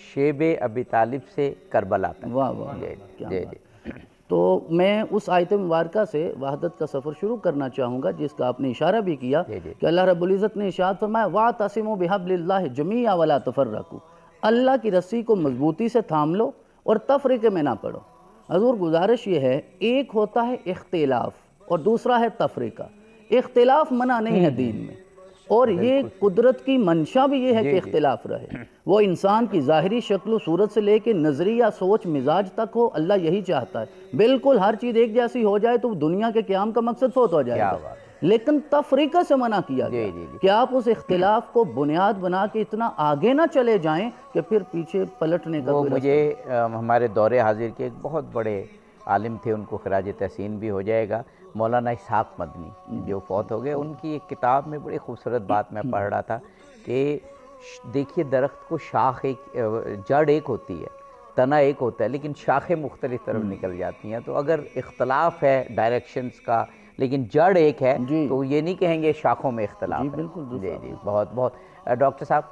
شیب ابی طالب سے کربلا تک. واہ واہ، کیا جی بات. جی. تو میں اس آیت مبارکہ سے وحدت کا سفر شروع کرنا چاہوں گا، جس کا آپ نے اشارہ بھی کیا کہ اللہ رب العزت نے ارشاد فرمایا وَاعْتَصِمُوا بِحَبْلِ اللَّهِ جَمِيعًا وَلَا تَفَرَّقُوا. اللہ کی رسی کو مضبوطی سے تھام لو اور تفریقے میں نہ پڑو. حضور گزارش یہ ہے، ایک ہوتا ہے اختلاف اور دوسرا ہے تفریقہ. اختلاف منع نہیں ہے دین میں، اور یہ قدرت کی منشا بھی یہ ہے کہ اختلاف رہے. وہ انسان کی ظاہری شکل و صورت سے لے کے نظریہ، سوچ، مزاج تک ہو، اللہ یہی چاہتا ہے. بالکل ہر چیز ایک جیسی ہو جائے تو دنیا کے قیام کا مقصد فوت ہو جائے گا. لیکن تفریقہ سے منع کیا گیا کہ آپ اس اختلاف کو بنیاد بنا کے اتنا آگے نہ چلے جائیں کہ پھر پیچھے پلٹنے کا کوئی مجھے ہمارے دور حاضر کے ایک بہت بڑے عالم تھے، ان کو خراج تحسین بھی ہو جائے گا، مولانا اسحاق مدنی جو فوت ہو گئے. ان کی ایک کتاب میں بڑی خوبصورت بات میں پڑھ رہا تھا کہ دیکھیے درخت کو شاخ ایک، جڑ ایک ہوتی ہے، تنا ایک ہوتا ہے، لیکن شاخیں مختلف طرف نکل جاتی ہیں. تو اگر اختلاف ہے ڈائریکشنز کا لیکن جڑ ایک ہے تو یہ نہیں کہیں گے شاخوں میں اختلاف ہے. بالکل. جی جی. بہت بہت. ڈاکٹر صاحب،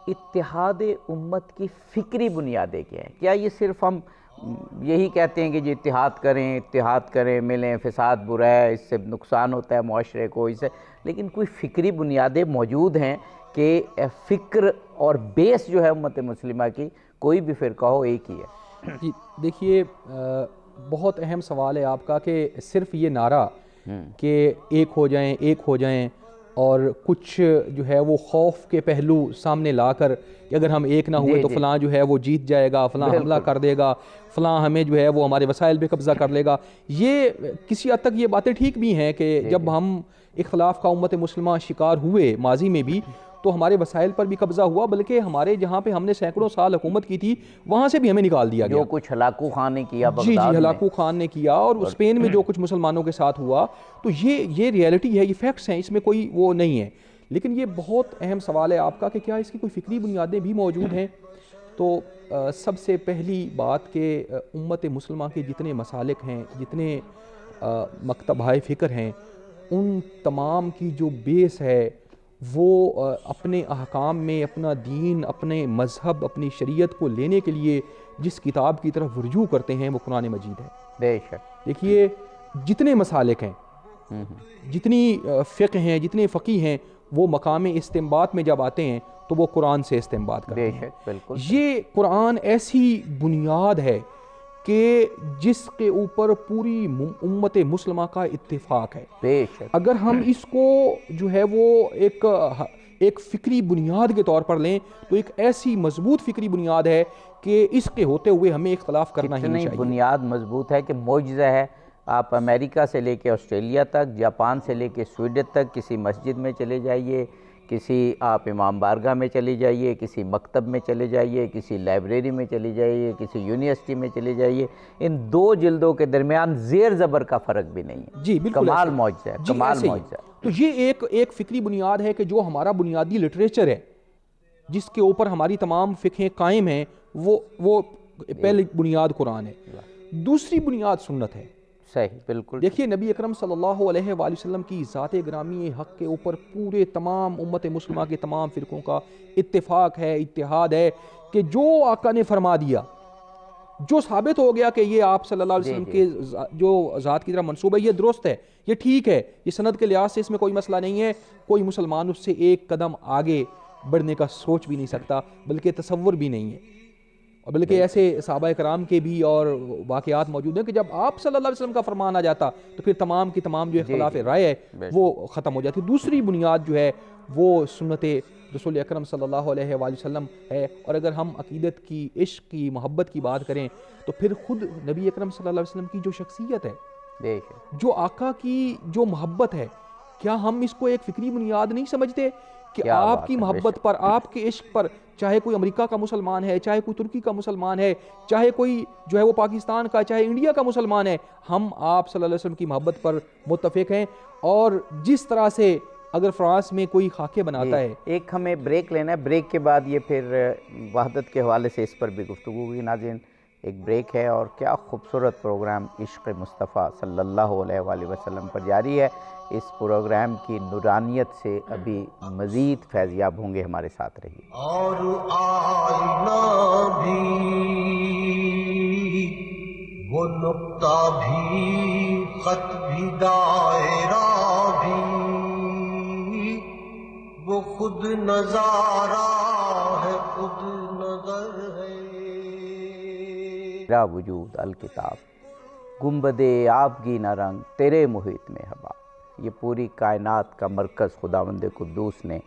اتحاد امت کی فکری بنیادیں کیا ہیں؟ کیا یہ صرف ہم یہی کہتے ہیں کہ جی اتحاد کریں، ملیں، فساد برا ہے، اس سے نقصان ہوتا ہے معاشرے کو، اس سے، لیکن کوئی فکری بنیادیں موجود ہیں کہ فکر اور بیس جو ہے امت مسلمہ کی، کوئی بھی فرقہ ہو ایک ہی ہے؟ جی دیکھیے، بہت اہم سوال ہے آپ کا کہ صرف یہ نعرہ کہ ایک ہو جائیں اور کچھ جو ہے وہ خوف کے پہلو سامنے لا کر کہ اگر ہم ایک نہ ہوئے تو فلاں جو ہے وہ جیت جائے گا، فلاں حملہ کر دے گا، فلاں ہمیں جو ہے وہ ہمارے وسائل پہ قبضہ کر لے گا. یہ کسی حد تک یہ باتیں ٹھیک بھی ہیں کہ جب ہم اختلاف کا امت مسلمہ شکار ہوئے ماضی میں بھی تو ہمارے وسائل پر بھی قبضہ ہوا، بلکہ ہمارے جہاں پہ ہم نے سینکڑوں سال حکومت کی تھی وہاں سے بھی ہمیں نکال دیا گیا. جو کچھ ہلاکو خان نے کیا جی ہلاکو خان نے کیا، اور اسپین میں جو کچھ مسلمانوں کے ساتھ ہوا، تو یہ ریئلٹی ہے، یہ فیکٹس ہیں، اس میں کوئی وہ نہیں ہے. لیکن یہ بہت اہم سوال ہے آپ کا کہ کیا اس کی کوئی فکری بنیادیں بھی موجود ہیں؟ تو سب سے پہلی بات کہ امت مسلمہ کے جتنے مسالک ہیں، جتنے مکتبہ فکر ہیں، ان تمام کی جو بیس ہے وہ اپنے احکام میں اپنا دین، اپنے مذہب، اپنی شریعت کو لینے کے لیے جس کتاب کی طرف رجوع کرتے ہیں وہ قرآن مجید ہے. بے شک. دیکھیے جتنے مسالک ہیں، جتنی فقہ ہیں، جتنے فقی ہیں، وہ مقام استنباط میں جب آتے ہیں تو وہ قرآن سے استنباط کرتے ہیں. بے شک. بالکل. یہ قرآن ایسی بنیاد ہے کہ جس کے اوپر پوری امت مسلمہ کا اتفاق ہے. بے شک. اگر ہم اس کو جو ہے وہ ایک فکری بنیاد کے طور پر لیں تو ایک ایسی مضبوط فکری بنیاد ہے کہ اس کے ہوتے ہوئے ہمیں اختلاف کرنا ہی نہیں چاہیے. بنیاد مضبوط ہے کہ معجزہ ہے. آپ امریکہ سے لے کے آسٹریلیا تک، جاپان سے لے کے سویڈن تک، کسی مسجد میں چلے جائیے، کسی آپ امام بارگاہ میں چلی جائیے، کسی مکتب میں چلے جائیے، کسی لائبریری میں چلی جائیے، کسی یونیورسٹی میں چلی جائیے، ان دو جلدوں کے درمیان زیر زبر کا فرق بھی نہیں ہے. جی بالکل. کمال معجزہ ہے. کمال معجزہ. تو یہ ایک فکری بنیاد ہے کہ جو ہمارا بنیادی لٹریچر ہے، جس کے اوپر ہماری تمام فقہیں قائم ہیں، وہ پہلی بنیاد قرآن ہے. دوسری بنیاد سنت ہے. صحیح. بالکل. دیکھیے نبی اکرم صلی اللہ علیہ وآلہ وسلم کی ذات گرامی حق کے اوپر پورے تمام امت مسلمہ کے تمام فرقوں کا اتفاق ہے، اتحاد ہے کہ جو آقا نے فرما دیا، جو ثابت ہو گیا کہ یہ آپ صلی اللہ علیہ وسلم کے جو ذات کی طرح منصوب ہے، یہ درست ہے، یہ ٹھیک ہے، یہ سند کے لحاظ سے اس میں کوئی مسئلہ نہیں ہے، کوئی مسلمان اس سے ایک قدم آگے بڑھنے کا سوچ بھی نہیں سکتا، بلکہ تصور بھی نہیں ہے. اور بلکہ ایسے صحابہ کرام کے بھی اور واقعات موجود ہیں کہ جب آپ صلی اللہ علیہ وسلم کا فرمان آ جاتا تو پھر تمام کی تمام جو اختلاف رائے ہے وہ ختم ہو جاتی. دوسری بنیاد جو ہے وہ سنت رسول اکرم صلی اللہ علیہ وآلہ وسلم ہے. اور اگر ہم عقیدت کی، عشق کی، محبت کی بات کریں تو پھر خود نبی اکرم صلی اللہ علیہ وسلم کی جو شخصیت ہے، جو آقا کی جو محبت ہے، کیا ہم اس کو ایک فکری بنیاد نہیں سمجھتے کہ آپ کی محبت پر، آپ کے عشق پر، چاہے کوئی امریکہ کا مسلمان ہے، چاہے کوئی ترکی کا مسلمان ہے، چاہے کوئی جو ہے وہ پاکستان کا، چاہے انڈیا کا مسلمان ہے، ہم آپ صلی اللہ علیہ وسلم کی محبت پر متفق ہیں. اور جس طرح سے اگر فرانس میں کوئی خاکے بناتا ہے. ایک ہمیں بریک لینا ہے، بریک کے بعد یہ پھر وحدت کے حوالے سے اس پر بھی گفتگو ہوگی. ناظرین ایک بریک ہے اور کیا خوبصورت پروگرام عشق مصطفیٰ صلی اللہ علیہ وآلہ وسلم پر جاری ہے. اس پروگرام کی نورانیت سے ابھی مزید فیضیاب ہوں گے، ہمارے ساتھ رہیے. اور آئینہ بھی، وہ نقطہ بھی، خط بھی، دائرہ بھی، وہ خود نظارہ ہے، خود نظر ہے. میرا وجود الکتاب، گنبد آبگینہ رنگ تیرے محیط میں ہوا. یہ پوری کائنات کا مرکز خداوند قدوس نے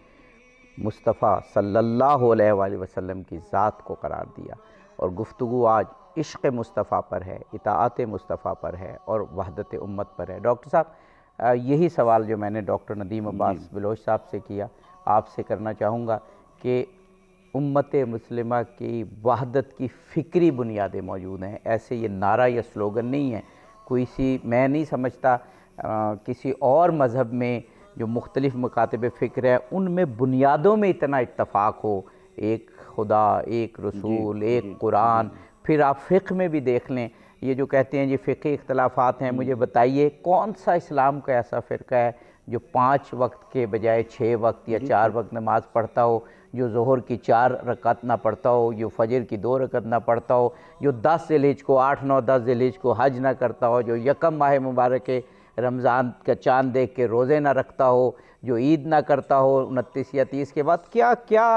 مصطفیٰ صلی اللہ علیہ وآلہ وسلم کی ذات کو قرار دیا. اور گفتگو آج عشق مصطفیٰ پر ہے، اطاعت مصطفیٰ پر ہے اور وحدت امت پر ہے. ڈاکٹر صاحب یہی سوال جو میں نے ڈاکٹر ندیم عباس بلوچ صاحب سے کیا، آپ سے کرنا چاہوں گا کہ امت مسلمہ کی وحدت کی فکری بنیادیں موجود ہیں. ایسے یہ نعرہ یا سلوگن نہیں ہے. میں نہیں سمجھتا کسی اور مذہب میں جو مختلف مکاتب فکر ہے ان میں بنیادوں میں اتنا اتفاق ہو. ایک خدا، ایک رسول، ایک قرآن. پھر آپ فقہ میں بھی دیکھ لیں، یہ جو کہتے ہیں یہ فقہی اختلافات ہیں، مجھے بتائیے کون سا اسلام کا ایسا فرقہ ہے جو 5 وقت کے بجائے 6 وقت یا 4 وقت نماز پڑھتا ہو، جو ظہر کی 4 رکعت نہ پڑھتا ہو، جو فجر کی 2 رکعت نہ پڑھتا ہو، جو 10 ذی الحجہ کو 8، 9، 10 ذی الحجہ کو حج نہ کرتا ہو، جو یکم ماہ مبارک رمضان کا چاند دیکھ کے روزے نہ رکھتا ہو، جو عید نہ کرتا ہو 29 یا 30 کے بعد. کیا کیا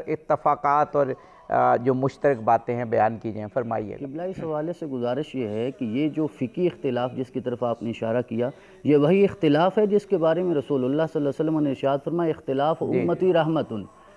اتفاقات اور جو مشترک باتیں ہیں بیان کی جائیں، فرمائیے. قبلہ اس حوالے سے گزارش یہ ہے کہ یہ جو فقہی اختلاف جس کی طرف آپ نے اشارہ کیا، یہ وہی اختلاف ہے جس کے بارے میں رسول اللہ صلی اللہ علیہ وسلم نے ارشاد فرمایا اختلاف امتی رحمت،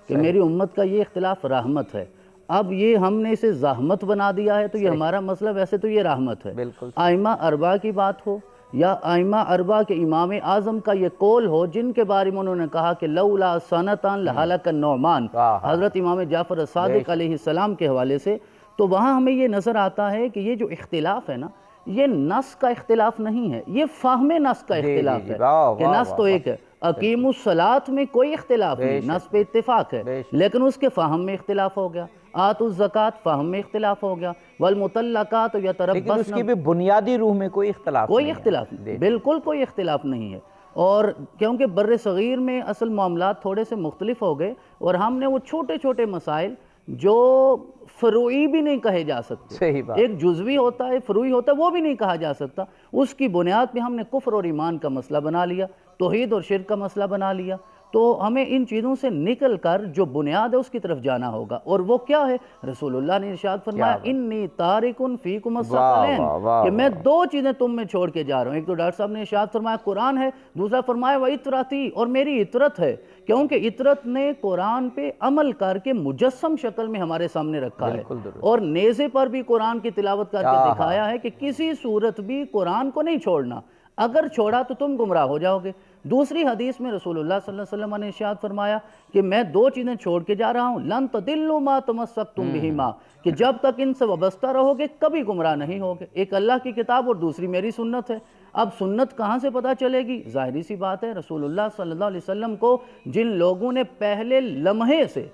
کہ میری امت کا یہ اختلاف رحمت ہے. اب یہ ہم نے اسے زحمت بنا دیا ہے تو یہ ہمارا مسئلہ، ویسے تو یہ رحمت ہے. ائمہ اربعہ کی بات ہو یا ائمہ اربعہ کے امام اعظم کا یہ قول ہو جن کے بارے میں انہوں نے کہا کہ لولا سنتان لہلک النعمان، حضرت امام جعفر الصادق علیہ السلام کے حوالے سے، تو وہاں ہمیں یہ نظر آتا ہے کہ یہ جو اختلاف ہے نا، یہ نص کا اختلاف نہیں ہے، یہ فہم نص کا اختلاف ہے. کہ نص تو ایک ہے، اقیم الصلاۃ میں کوئی اختلاف نہیں، نص پہ اتفاق ہے، لیکن اس کے فہم میں اختلاف ہو گیا. آت الزکاة فہم میں اختلاف ہو گیا. والمطلقات یتربصن، لیکن اس کی بھی بنیادی روح میں کوئی اختلاف نہیں، بالکل کوئی اختلاف نہیں ہے. اور کیونکہ بر صغیر میں اصل معاملات تھوڑے سے مختلف ہو گئے اور ہم نے وہ چھوٹے چھوٹے مسائل جو فروعی بھی نہیں کہے جا سکتے، ایک جزوی ہوتا ہے، فروعی ہوتا ہے، وہ بھی نہیں کہا جا سکتا، اس کی بنیاد پہ ہم نے کفر اور ایمان کا مسئلہ بنا لیا، توحید اور شرک کا مسئلہ بنا لیا. تو ہمیں ان چیزوں سے نکل کر جو بنیاد ہے اس کی طرف جانا ہوگا. اور وہ کیا ہے؟ رسول اللہ نے ارشاد فرمایا انی تارکن فیکم الثقلین، کہ میں 2 چیزیں تم میں چھوڑ کے جا رہا ہوں. ایک تو ڈاکٹر صاحب نے ارشاد فرمایا قرآن ہے، دوسرا فرمایا وَإِطْرَتِي، اور میری اطرت ہے. کیونکہ اطرت نے قرآن پہ عمل کر کے مجسم شکل میں ہمارے سامنے رکھا ہے، اور نیزے پر بھی قرآن کی تلاوت کر کے دکھایا ہے کہ کسی صورت بھی قرآن کو نہیں چھوڑنا، اگر چھوڑا تو تم گمراہ ہو جاؤ گے. دوسری حدیث میں رسول اللہ صلی اللہ علیہ وسلم نے ارشاد فرمایا کہ میں 2 چیزیں چھوڑ کے جا رہا ہوں، لن تضلوا ما تمسکتم بہما، کہ جب تک ان سے وابستہ رہو گے کبھی گمراہ نہیں ہوگے. ایک اللہ کی کتاب اور دوسری میری سنت ہے. اب سنت کہاں سے پتہ چلے گی؟ ظاہری سی بات ہے، رسول اللہ صلی اللہ علیہ وسلم کو جن لوگوں نے پہلے لمحے سے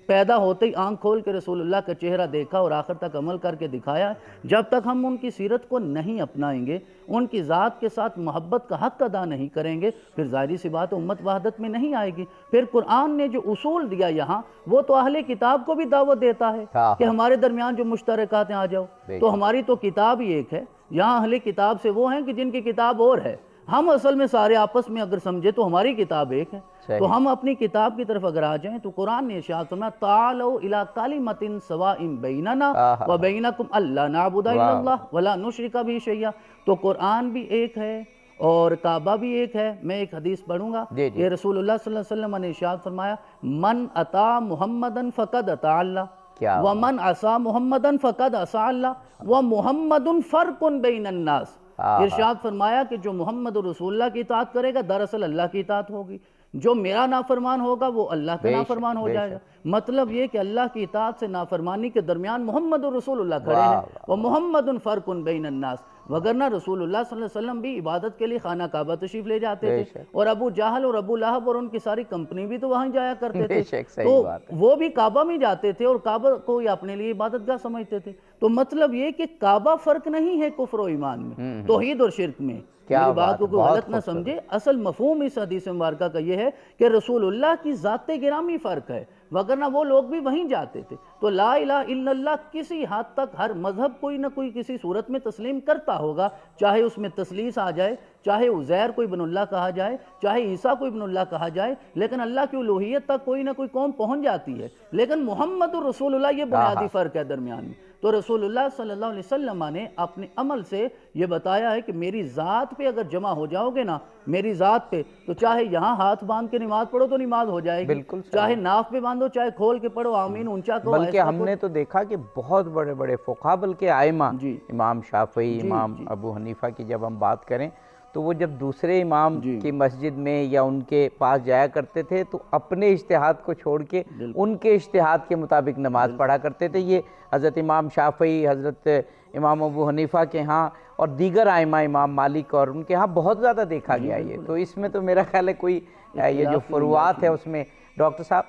پیدا ہوتے ہی آنکھ کھول کے رسول اللہ کا چہرہ دیکھا اور آخر تک عمل کر کے دکھایا، جب تک ہم ان کی سیرت کو نہیں اپنائیں گے، ان کی ذات کے ساتھ محبت کا حق ادا نہیں کریں گے، پھر ظاہری سی بات امت وحدت میں نہیں آئے گی. پھر قرآن نے جو اصول دیا یہاں، وہ تو اہل کتاب کو بھی دعوت دیتا ہے کہ ہمارے درمیان جو مشترکات ہیں آ جاؤ. تو ہماری تو کتاب ہی ایک ہے، یہاں اہل کتاب سے وہ ہیں کہ جن کی کتاب اور ہے. ہم اصل میں سارے آپس میں اگر سمجھے تو ہماری کتاب ایک ہے. تو ہم اپنی کتاب کی طرف اگر آ جائیں تو قرآن نے ارشاد فرمایا تعالوا الی کلمۃ سواء بیننا وبینکم الا نعبد الا اللہ ولا نشرک بہ شیئا. تو قرآن بھی ایک ہے اور کعبہ بھی ایک ہے. میں ایک حدیث پڑھوں گا. یہ رسول اللہ صلی اللہ علیہ وسلم نے ارشاد فرمایا من اطاع محمدا فقد اطاع اللہ ومن عصى محمدا فقد عصى اللہ ومحمد فرق بین الناس. ارشاد فرمایا کہ جو محمد رسول اللہ کی اطاعت کرے گا دراصل اللہ کی اطاعت ہوگی، جو میرا نافرمان ہوگا وہ اللہ کا نافرمان ہو جائے گا۔ مطلب یہ کہ اللہ کی اطاعت سے نافرمانی کے درمیان محمد رسول اللہ کھڑے ہیں، وَمُحَمَّدٌ فَرْقٌ بَيْنَ النَّاسِ، وگرنہ رسول اللہ صلی اللہ علیہ وسلم بھی عبادت کے لیے خانہ کعبہ تشریف لے جاتے تھے، اور ابو جہل اور ابو لہب اور ان کی ساری کمپنی بھی تو وہاں جایا کرتے تھے، تو وہ بھی کعبہ میں جاتے تھے اور کعبہ کو اپنے لیے عبادت گاہ سمجھتے تھے۔ تو مطلب یہ کہ کعبہ فرق نہیں ہے کفر و ایمان میں، توحید اور شرک میں۔ میری بات کو کوئی غلط نہ سمجھے، اصل مفہوم اس حدیث مبارکہ کا یہ ہے کہ رسول اللہ کی ذات گرامی فرق ہے، وگرنہ وہ لوگ بھی وہیں جاتے تھے۔ تو لا الہ الا اللہ کسی حد تک ہر مذہب کوئی نہ کوئی کسی صورت میں تسلیم کرتا ہوگا، چاہے اس میں تثلیث آ جائے، چاہے عزیر کوئی ابن اللہ کہا جائے، چاہے عیسیٰ کوئی ابن اللہ کہا جائے، لیکن اللہ کی الوہیت تک کوئی نہ کوئی قوم پہنچ جاتی ہے۔ لیکن محمد رسول اللہ یہ بنیادی فرق ہے درمیان میں۔ تو رسول اللہ صلی اللہ علیہ وسلم نے اپنے عمل سے یہ بتایا ہے کہ میری ذات پہ اگر جمع ہو جاؤ گے نا، میری ذات پہ، تو چاہے یہاں ہاتھ باندھ کے نماز پڑھو تو نماز ہو جائے گی، چاہے ناف پہ باندھو، چاہے کھول کے پڑھو، آمین اونچا کہو۔ بلکہ ہم نے تو دیکھا کہ بہت بڑے بڑے فقہا، بلکہ ائمہ، امام شافعی، امام ابو حنیفہ کی جب ہم بات کریں تو وہ جب دوسرے امام کی مسجد میں یا ان کے پاس جایا کرتے تھے تو اپنے اجتہاد کو چھوڑ کے ان کے اجتہاد کے مطابق نماز پڑھا کرتے تھے۔ یہ حضرت امام شافعی، حضرت امام ابو حنیفہ کے ہاں اور دیگر ائمہ، امام مالک اور ان کے ہاں بہت زیادہ دیکھا گیا یہ۔ تو اس میں تو میرا خیال ہے کوئی یہ جو فروعات ہے اس میں ڈاکٹر صاحب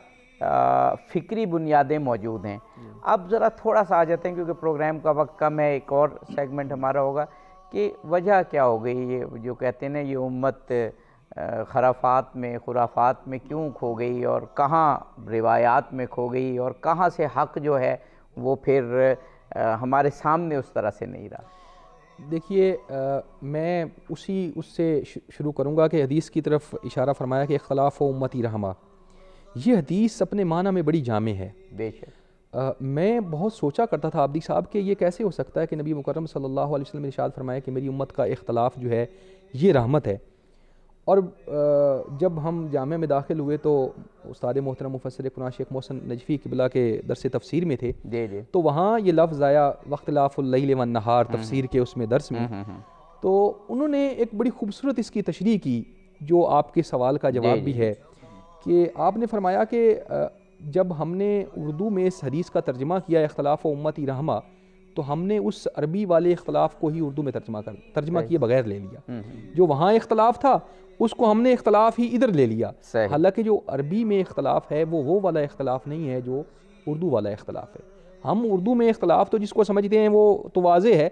فکری بنیادیں موجود ہیں۔ اب ذرا تھوڑا سا آ جاتے ہیں کیونکہ پروگرام کا وقت کم ہے، ایک اور سیگمنٹ ہمارا ہوگا کہ وجہ کیا ہو گئی یہ جو کہتے ہیں نا یہ امت خرافات میں کیوں کھو گئی، اور کہاں روایات میں کھو گئی، اور کہاں سے حق جو ہے وہ پھر ہمارے سامنے اس طرح سے نہیں رہا۔ دیکھیے میں اس سے شروع کروں گا کہ حدیث کی طرف اشارہ فرمایا کہ اختلاف و امتی رحمہ، یہ حدیث اپنے معنی میں بڑی جامع ہے۔ بے شک میں بہت سوچا کرتا تھا عابدی صاحب کہ یہ کیسے ہو سکتا ہے کہ نبی مکرم صلی اللہ علیہ وسلم نے ارشاد فرمایا کہ میری امت کا اختلاف جو ہے یہ رحمت ہے، اور جب ہم جامعہ میں داخل ہوئے تو استاد محترم مفسر قرآن شیخ محسن نجفی قبلہ کے درس تفسیر میں تھے، تو وہاں یہ لفظ آیا واختلاف اللیل والنہار تفسیر کے اس میں درس میں، تو انہوں نے ایک بڑی خوبصورت اس کی تشریح کی جو آپ کے سوال کا جواب بھی ہے، کہ آپ نے فرمایا کہ جب ہم نے اردو میں اس حدیث کا ترجمہ کیا اختلاف و امتی رحمہ، تو ہم نے اس عربی والے اختلاف کو ہی اردو میں ترجمہ کیے بغیر لے لیا، جو وہاں اختلاف تھا اس کو ہم نے اختلاف ہی ادھر لے لیا، حالانکہ جو عربی میں اختلاف ہے وہ والا اختلاف نہیں ہے جو اردو والا اختلاف ہے۔ ہم اردو میں اختلاف تو جس کو سمجھتے ہیں وہ تو واضح ہے۔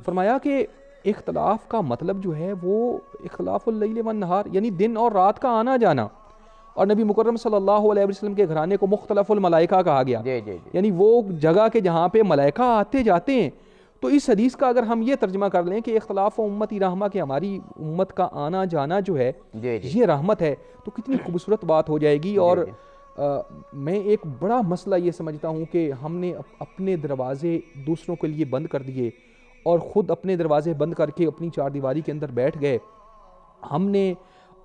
فرمایا کہ اختلاف کا مطلب جو ہے وہ اختلاف اللیل والنہار یعنی دن اور رات کا آنا جانا، اور نبی مکرم صلی اللہ علیہ وسلم کے گھرانے کو مختلف الملائکہ کہا گیا، یعنی وہ جگہ کے جہاں پہ ملائکہ آتے جاتے ہیں۔ تو اس حدیث کا اگر ہم یہ ترجمہ کر لیں کہ اختلاف و امتی رحمہ کہ ہماری امت کا آنا جانا جو ہے یہ رحمت ہے، تو کتنی خوبصورت بات ہو جائے گی۔ اور میں ایک بڑا مسئلہ یہ سمجھتا ہوں کہ ہم نے اپنے دروازے دوسروں کے لیے بند کر دیے اور خود اپنے دروازے بند کر کے اپنی چار دیواری کے اندر بیٹھ گئے، ہم نے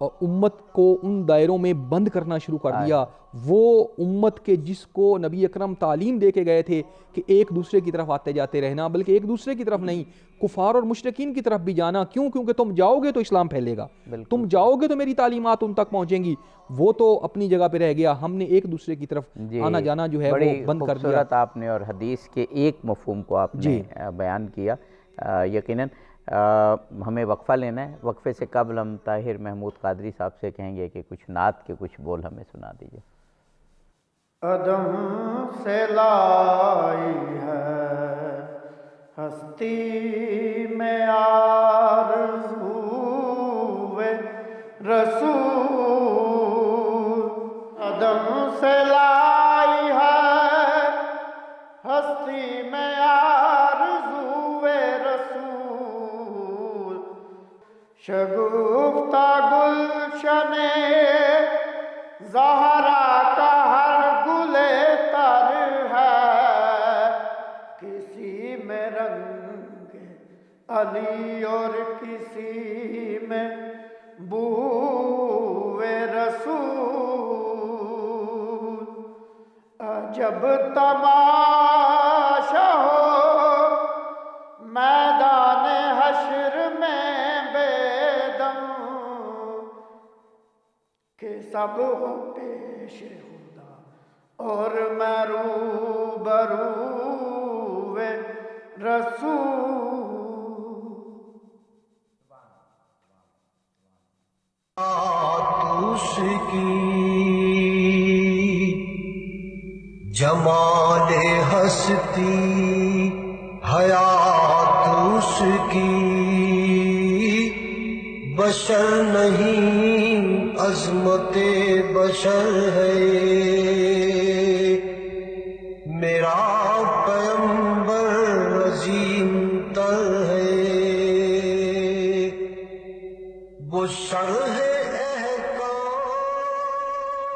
امت کو ان دائروں میں بند کرنا شروع کر دیا، وہ امت کے جس کو نبی اکرم تعلیم دے کے گئے تھے کہ ایک دوسرے کی طرف آتے جاتے رہنا، بلکہ ایک دوسرے کی طرف نہیں، کفار اور مشرکین کی طرف بھی جانا۔ کیوں؟ کیونکہ تم جاؤ گے تو اسلام پھیلے گا، تم جاؤ گے تو میری تعلیمات ان تک پہنچیں گی۔ وہ تو اپنی جگہ پہ رہ گیا، ہم نے ایک دوسرے کی طرف آنا جانا جو ہے وہ بند کر دیا۔ خوبصورت آپ نے اور حدیث کے ایک مفہوم کو آپ نے بیان کیا۔ یقیناً ہمیں وقفہ لینا ہے، وقفے سے قبل ہم طاہر محمود قادری صاحب سے کہیں گے کہ کچھ نعت کے کچھ بول ہمیں سنا دیجیے۔ عدم سے لائی ہے ہستی میں آرزو رسول، عدم سے لائی ہے ہستی میں آرزو رسول، شگفتہ گلشن زہرا کا ہر گل تر ہے، کسی میں رنگ علی اور کسی میں بو رسول، عجب تماشا ہو میدان حشر میں بے دم کہ سب ہو پیش خدا اور میں روبرو رسول اس کی جمال ہستی حیات اس کی بشر نہیں عظمت بشر ہے میرا پیغمبر عظیم تر ہے وہ شرح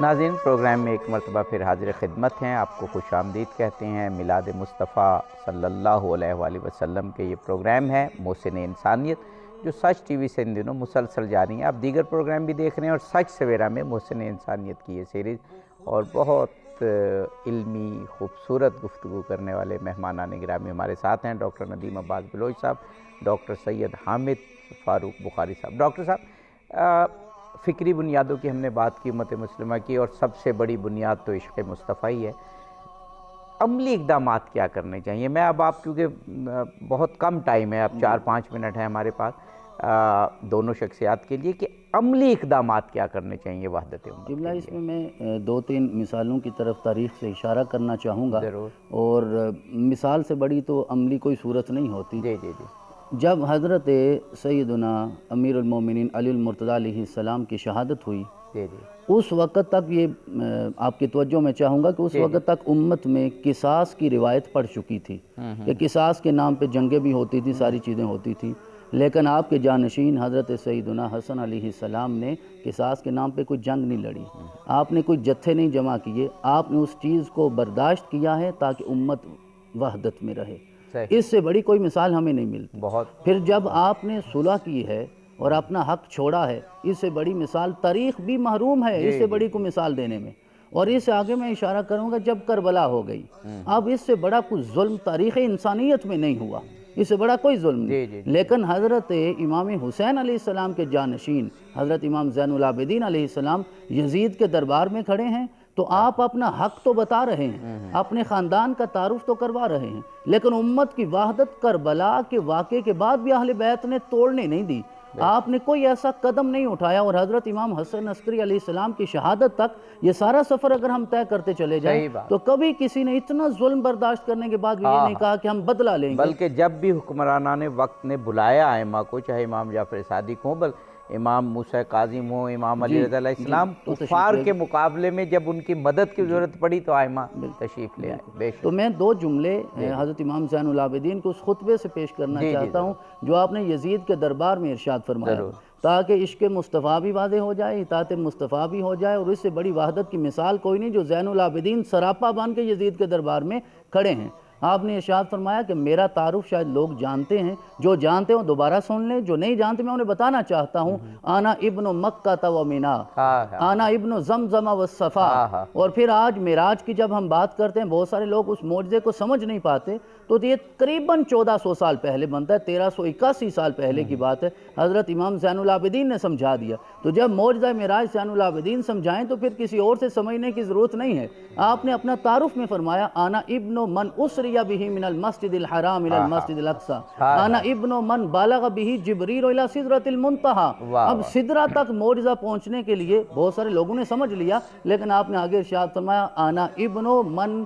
ناظرین، پروگرام میں ایک مرتبہ پھر حاضر خدمت ہیں، آپ کو خوش آمدید کہتے ہیں۔ میلاد مصطفیٰ صلی اللہ علیہ وآلہ وسلم کے یہ پروگرام ہے محسن انسانیت، جو سچ ٹی وی سے ان دنوں مسلسل جاری ہیں۔ آپ دیگر پروگرام بھی دیکھ رہے ہیں، اور سچ سویرا میں محسن انسانیت کی یہ سیریز، اور بہت علمی خوبصورت گفتگو کرنے والے مہمانان گرامی ہمارے ساتھ ہیں۔ ڈاکٹر ندیم عباس بلوچ صاحب، ڈاکٹر سید حامد فاروق بخاری صاحب۔ ڈاکٹر صاحب، فکری بنیادوں کی ہم نے بات کی، امت مسلمہ کی، اور سب سے بڑی بنیاد تو عشق مصطفیٰ ہی ہے۔ عملی اقدامات کیا کرنے چاہیے؟ میں اب آپ کیونکہ بہت کم ٹائم ہے، اب 4-5 منٹ ہیں ہمارے پاس دونوں شخصیات کے لیے، کہ عملی اقدامات کیا کرنے چاہیے وحدت امت کے جملہ لیے؟ اس میں 2-3 مثالوں کی طرف تاریخ سے اشارہ کرنا چاہوں گا، ضرور۔ اور مثال سے بڑی تو عملی کوئی صورت نہیں ہوتی۔ جی جی جی۔ جب حضرت سیدنا امیر المومنین علی المرتضیٰ علیہ السلام کی شہادت ہوئی، جی جی اس وقت تک یہ آپ کی توجہ میں چاہوں گا کہ اس وقت تک امت میں قصاص کی روایت پڑ چکی تھی، کہ قصاص کے نام پہ جنگیں بھی ہوتی تھی، ساری چیزیں ہوتی تھیں، لیکن آپ کے جانشین حضرت سیدنا حسن علیہ السلام نے قصاص کے نام پہ کوئی جنگ نہیں لڑی، آپ نے کوئی جتھے نہیں جمع کیے، آپ نے اس چیز کو برداشت کیا ہے تاکہ امت وحدت میں رہے۔ اس سے بڑی کوئی مثال ہمیں نہیں ملتی۔ بہت۔ پھر جب آپ نے صلح کی ہے اور اپنا حق چھوڑا ہے، اس سے بڑی مثال تاریخ بھی محروم ہے اس سے بڑی کوئی مثال دینے میں۔ اور اس سے آگے میں اشارہ کروں گا، جب کربلا ہو گئی، اب اس سے بڑا کوئی ظلم تاریخ انسانیت میں نہیں ہوا، اس سے بڑا کوئی ظلم نہیں۔ لیکن حضرت امام حسین علیہ السلام کے جانشین حضرت امام زین العابدین علیہ السلام یزید کے دربار میں کھڑے ہیں، تو آپ اپنا حق تو بتا رہے ہیں، اپنے خاندان کا تعارف تو کروا رہے ہیں، لیکن امت کی وحدت کربلا کے واقعے کے بعد بھی اہل بیت نے توڑنے نہیں دی، آپ نے کوئی ایسا قدم نہیں اٹھایا۔ اور حضرت امام حسن عسکری علیہ السلام کی شہادت تک یہ سارا سفر اگر ہم طے کرتے چلے جائیں تو کبھی کسی نے اتنا ظلم برداشت کرنے کے بعد بھی یہ نہیں کہا کہ ہم بدلہ لیں گے، بلکہ جب بھی حکمرانان وقت نے بلایا ائمہ کو، چاہے امام جعفر صادق ہوں، امام موسیٰ کاظم ہوں، امام علی رضا علیہ السلام، کفار کے مقابلے میں جب ان کی مدد کی ضرورت پڑی تو ائمہ تشریف لے آئے۔ بے شک۔ تو میں 2 جملے حضرت امام زین العابدین کو اس خطبے سے پیش کرنا چاہتا ہوں جو آپ نے یزید کے دربار میں ارشاد فرمایا، تاکہ عشق مصطفیٰ بھی واضح ہو جائے، اطاعت مصطفیٰ بھی ہو جائے، اور اس سے بڑی وحدت کی مثال کوئی نہیں جو زین العابدین سراپا بان کے یزید کے دربار میں کھڑے ہیں۔ آپ نے ارشاد فرمایا کہ میرا تعارف شاید لوگ جانتے ہیں، جو جانتے ہیں دوبارہ سن لیں، جو نہیں جانتے میں انہیں بتانا چاہتا ہوں، آنا ابن مکہ و مینا، آنا ابن زمزم و صفا۔ اور پھر آج معراج کی جب ہم بات کرتے ہیں، بہت سارے لوگ اس معجزے کو سمجھ نہیں پاتے، تو یہ قریباً 1400 سال پہلے بنتا ہے، 1381 سال پہلے کی بات ہے، حضرت امام زین العابدین نے سمجھا دیا۔ تو جب معجزہ معراج زین العابدین سمجھائیں تو پھر کسی اور سے سمجھنے کی ضرورت نہیں ہے۔ آپ نے اپنا تعارف میں فرمایا، آنا ابن من اسری به من المسجد الحرام الى المسجد الاقصى، انا ابن من بالغ به جبریل الى سدرۃ المنتہى۔ اب سدرہ تک معجزہ پہنچنے کے لیے بہت سارے لوگوں نے سمجھ لیا، لیکن آپ نے آگے ارشاد فرمایا، انا ابن من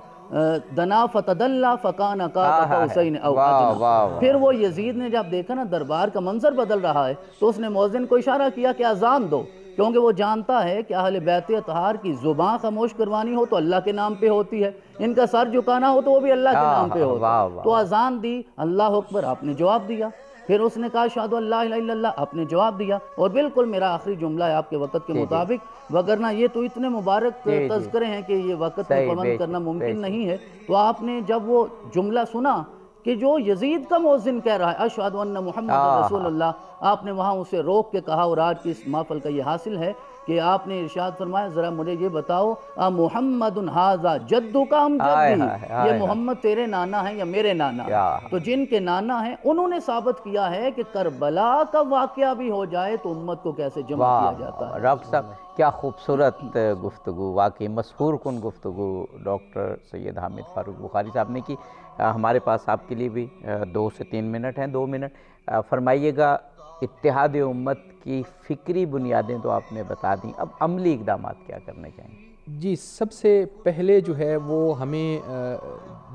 دنا فتدلى فكان قاب قوسين او ادنى۔ پھر وہ یزید نے جب دیکھا نا دربار کا منظر بدل رہا ہے، تو اس نے مؤذن کو اشارہ کیا کہ اذان دو، کیونکہ وہ جانتا ہے کہ اہل بیت اطہار کی زبان خاموش کروانی ہو تو اللہ کے نام پہ ہوتی ہے، ان کا سر جھکانا ہو تو وہ بھی اللہ کے نام پہ ہوتا ہے۔ تو اذان دی، اللہ اکبر، آپ نے جواب دیا، پھر اس نے کہا اشہدو ان لا الہ الا اللہ، آپ نے جواب دیا، اور بالکل میرا آخری جملہ ہے آپ کے وقت کے مطابق، وگرنہ یہ تو اتنے مبارک تذکرے ہیں کہ یہ وقت میں پابند کرنا ممکن نہیں ہے۔ تو آپ نے جب وہ جملہ سنا کہ جو یزید کا مؤذن کہہ رہا ہے اشہد ان محمد رسول اللہ، آپ نے وہاں اسے روک کے کہا، اور آج کی اس محفل کا یہ حاصل ہے کہ آپ نے ارشاد فرمایا ذرا مجھے یہ بتاؤ محمد ھذا جدک ام جدی، یہ محمد تیرے نانا ہیں یا میرے نانا ہیں؟ تو جن کے نانا ہیں انہوں نے ثابت کیا ہے کہ کربلا کا واقعہ بھی ہو جائے تو امت کو کیسے جمع کیا جاتا ہے۔ ڈاکٹر صاحب کیا خوبصورت گفتگو، واقعی مسحور کن گفتگو ڈاکٹر سید حامد فاروق بخاری صاحب نے کی۔ ہمارے پاس آپ کے لیے بھی 2 سے 3 منٹ ہیں، 2 منٹ فرمائیے گا۔ اتحاد امت کی فکری بنیادیں تو آپ نے بتا دیں، اب عملی اقدامات کیا کرنے چاہیے؟ جی، سب سے پہلے جو ہے وہ ہمیں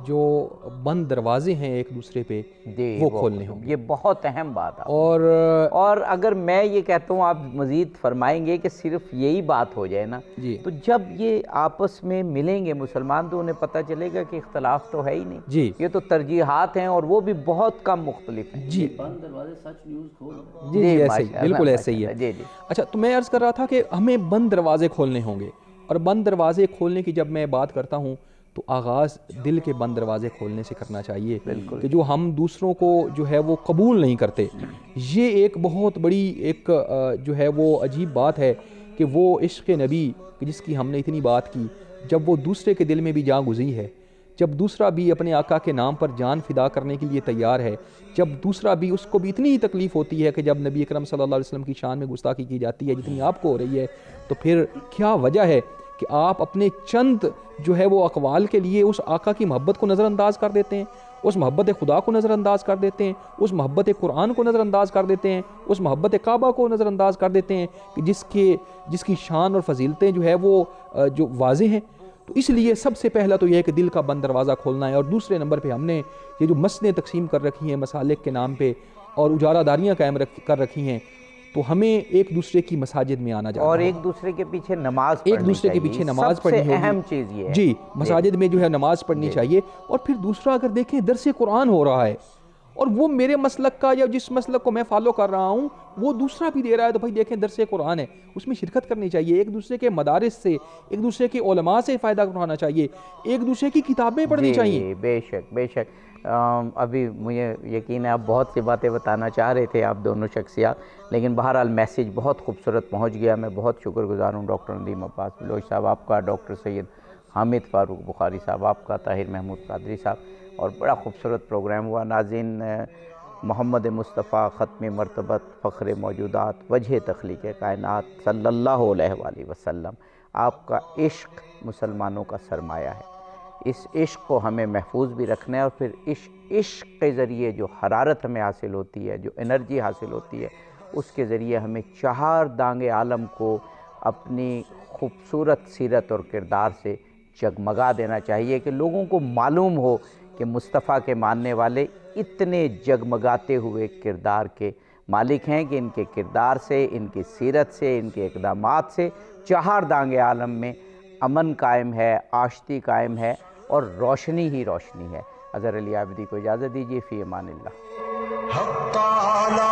جو بند دروازے ہیں ایک دوسرے پہ وہ کھولنے ہوں گے، یہ بہت اہم بات ہے۔ اور اگر میں یہ کہتا ہوں، آپ مزید فرمائیں گے کہ صرف یہی بات ہو جائے نا، تو جب یہ آپس میں ملیں گے مسلمان تو انہیں پتہ چلے گا کہ اختلاف تو ہے ہی نہیں، جی یہ تو ترجیحات ہیں اور وہ بھی بہت کم مختلف ہیں۔ جی بند دروازے سچ نیوز کھول، جی ایسے ہی، بالکل ایسے ہی ہے۔ جی جی اچھا، تو میں عرض کر رہا تھا کہ ہمیں بند دروازے کھولنے ہوں گے، اور بند دروازے کھولنے کی جب میں بات کرتا ہوں تو آغاز دل کے بند دروازے کھولنے سے کرنا چاہیے، کہ جو ہم دوسروں کو جو ہے وہ قبول نہیں کرتے، یہ ایک بہت بڑی ایک جو ہے وہ عجیب بات ہے کہ وہ عشق نبی جس کی ہم نے اتنی بات کی، جب وہ دوسرے کے دل میں بھی جا گزری ہے، جب دوسرا بھی اپنے آقا کے نام پر جان فدا کرنے کے لیے تیار ہے، جب دوسرا بھی اس کو بھی اتنی ہی تکلیف ہوتی ہے کہ جب نبی اکرم صلی اللہ علیہ وسلم کی شان میں گستاخی کی جاتی ہے جتنی آپ کو ہو رہی ہے، تو پھر کیا وجہ ہے کہ آپ اپنے چند جو ہے وہ اقوال کے لیے اس آقا کی محبت کو نظر انداز کر دیتے ہیں، اس محبت خدا کو نظر انداز کر دیتے ہیں، اس محبت قرآن کو نظر انداز کر دیتے ہیں، اس محبت کعبہ کو نظر انداز کر دیتے ہیں کہ جس کی شان اور فضیلتیں جو ہے وہ جو واضح ہیں۔ تو اس لیے سب سے پہلا تو یہ ہے کہ دل کا بند دروازہ کھولنا ہے، اور دوسرے نمبر پہ ہم نے یہ جو مسجدیں تقسیم کر رکھی ہیں مسالک کے نام پہ اور اجارہ داریاں قائم کر رکھی ہیں، تو ہمیں ایک دوسرے کی مساجد میں آنا جانا اور ایک دوسرے کے پیچھے نماز پڑھنی ایک دوسرے کے پیچھے نماز پڑھنی ہوگی، اہم چیز یہ ہے جی مساجد میں جو ہے نماز پڑھنی چاہیے۔ اور پھر دوسرا اگر دیکھیں درس قرآن ہو رہا ہے اور وہ میرے مسلک کا یا جس مسلک کو میں فالو کر رہا ہوں وہ دوسرا بھی دے رہا ہے، تو بھائی دیکھیں درس قرآن ہے، اس میں شرکت کرنی چاہیے، ایک دوسرے کے مدارس سے، ایک دوسرے کے علماء سے فائدہ اٹھانا چاہیے، ایک دوسرے کی کتابیں پڑھنی چاہیے۔ بے شک بے شک۔ ابھی مجھے یقین ہے آپ بہت سی باتیں بتانا چاہ رہے تھے آپ دونوں شخصیات، لیکن بہرحال میسیج بہت خوبصورت پہنچ گیا۔ میں بہت شکر گزار ہوں ڈاکٹر ندیم عباس بلوچ صاحب آپ کا، ڈاکٹر سید حامد فاروق بخاری صاحب آپ کا، طاہر محمود قادری صاحب، اور بڑا خوبصورت پروگرام ہوا۔ ناظرین، محمد مصطفیٰ ختم مرتبت فخر موجودات وجہ تخلیق کائنات صلی اللہ علیہ وآلہ وسلم، آپ کا عشق مسلمانوں کا سرمایہ ہے۔ اس عشق کو ہمیں محفوظ بھی رکھنا ہے، اور پھر اس عشق کے ذریعے جو حرارت ہمیں حاصل ہوتی ہے، جو انرجی حاصل ہوتی ہے، اس کے ذریعے ہمیں 4 دانگ عالم کو اپنی خوبصورت سیرت اور کردار سے جگمگا دینا چاہیے کہ لوگوں کو معلوم ہو کہ مصطفیٰ کے ماننے والے اتنے جگمگاتے ہوئے کردار کے مالک ہیں کہ ان کے کردار سے، ان کی سیرت سے، ان کے اقدامات سے 4 دانگ عالم میں امن قائم ہے، آشتی قائم ہے، اور روشنی ہی روشنی ہے۔ اظہر علی عابدی کو اجازت دیجیے، فی امان اللہ۔ حق تعالی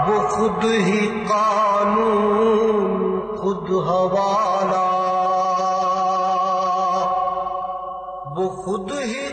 وہ خود ہی قانون، خود حوالہ، وہ خود ہی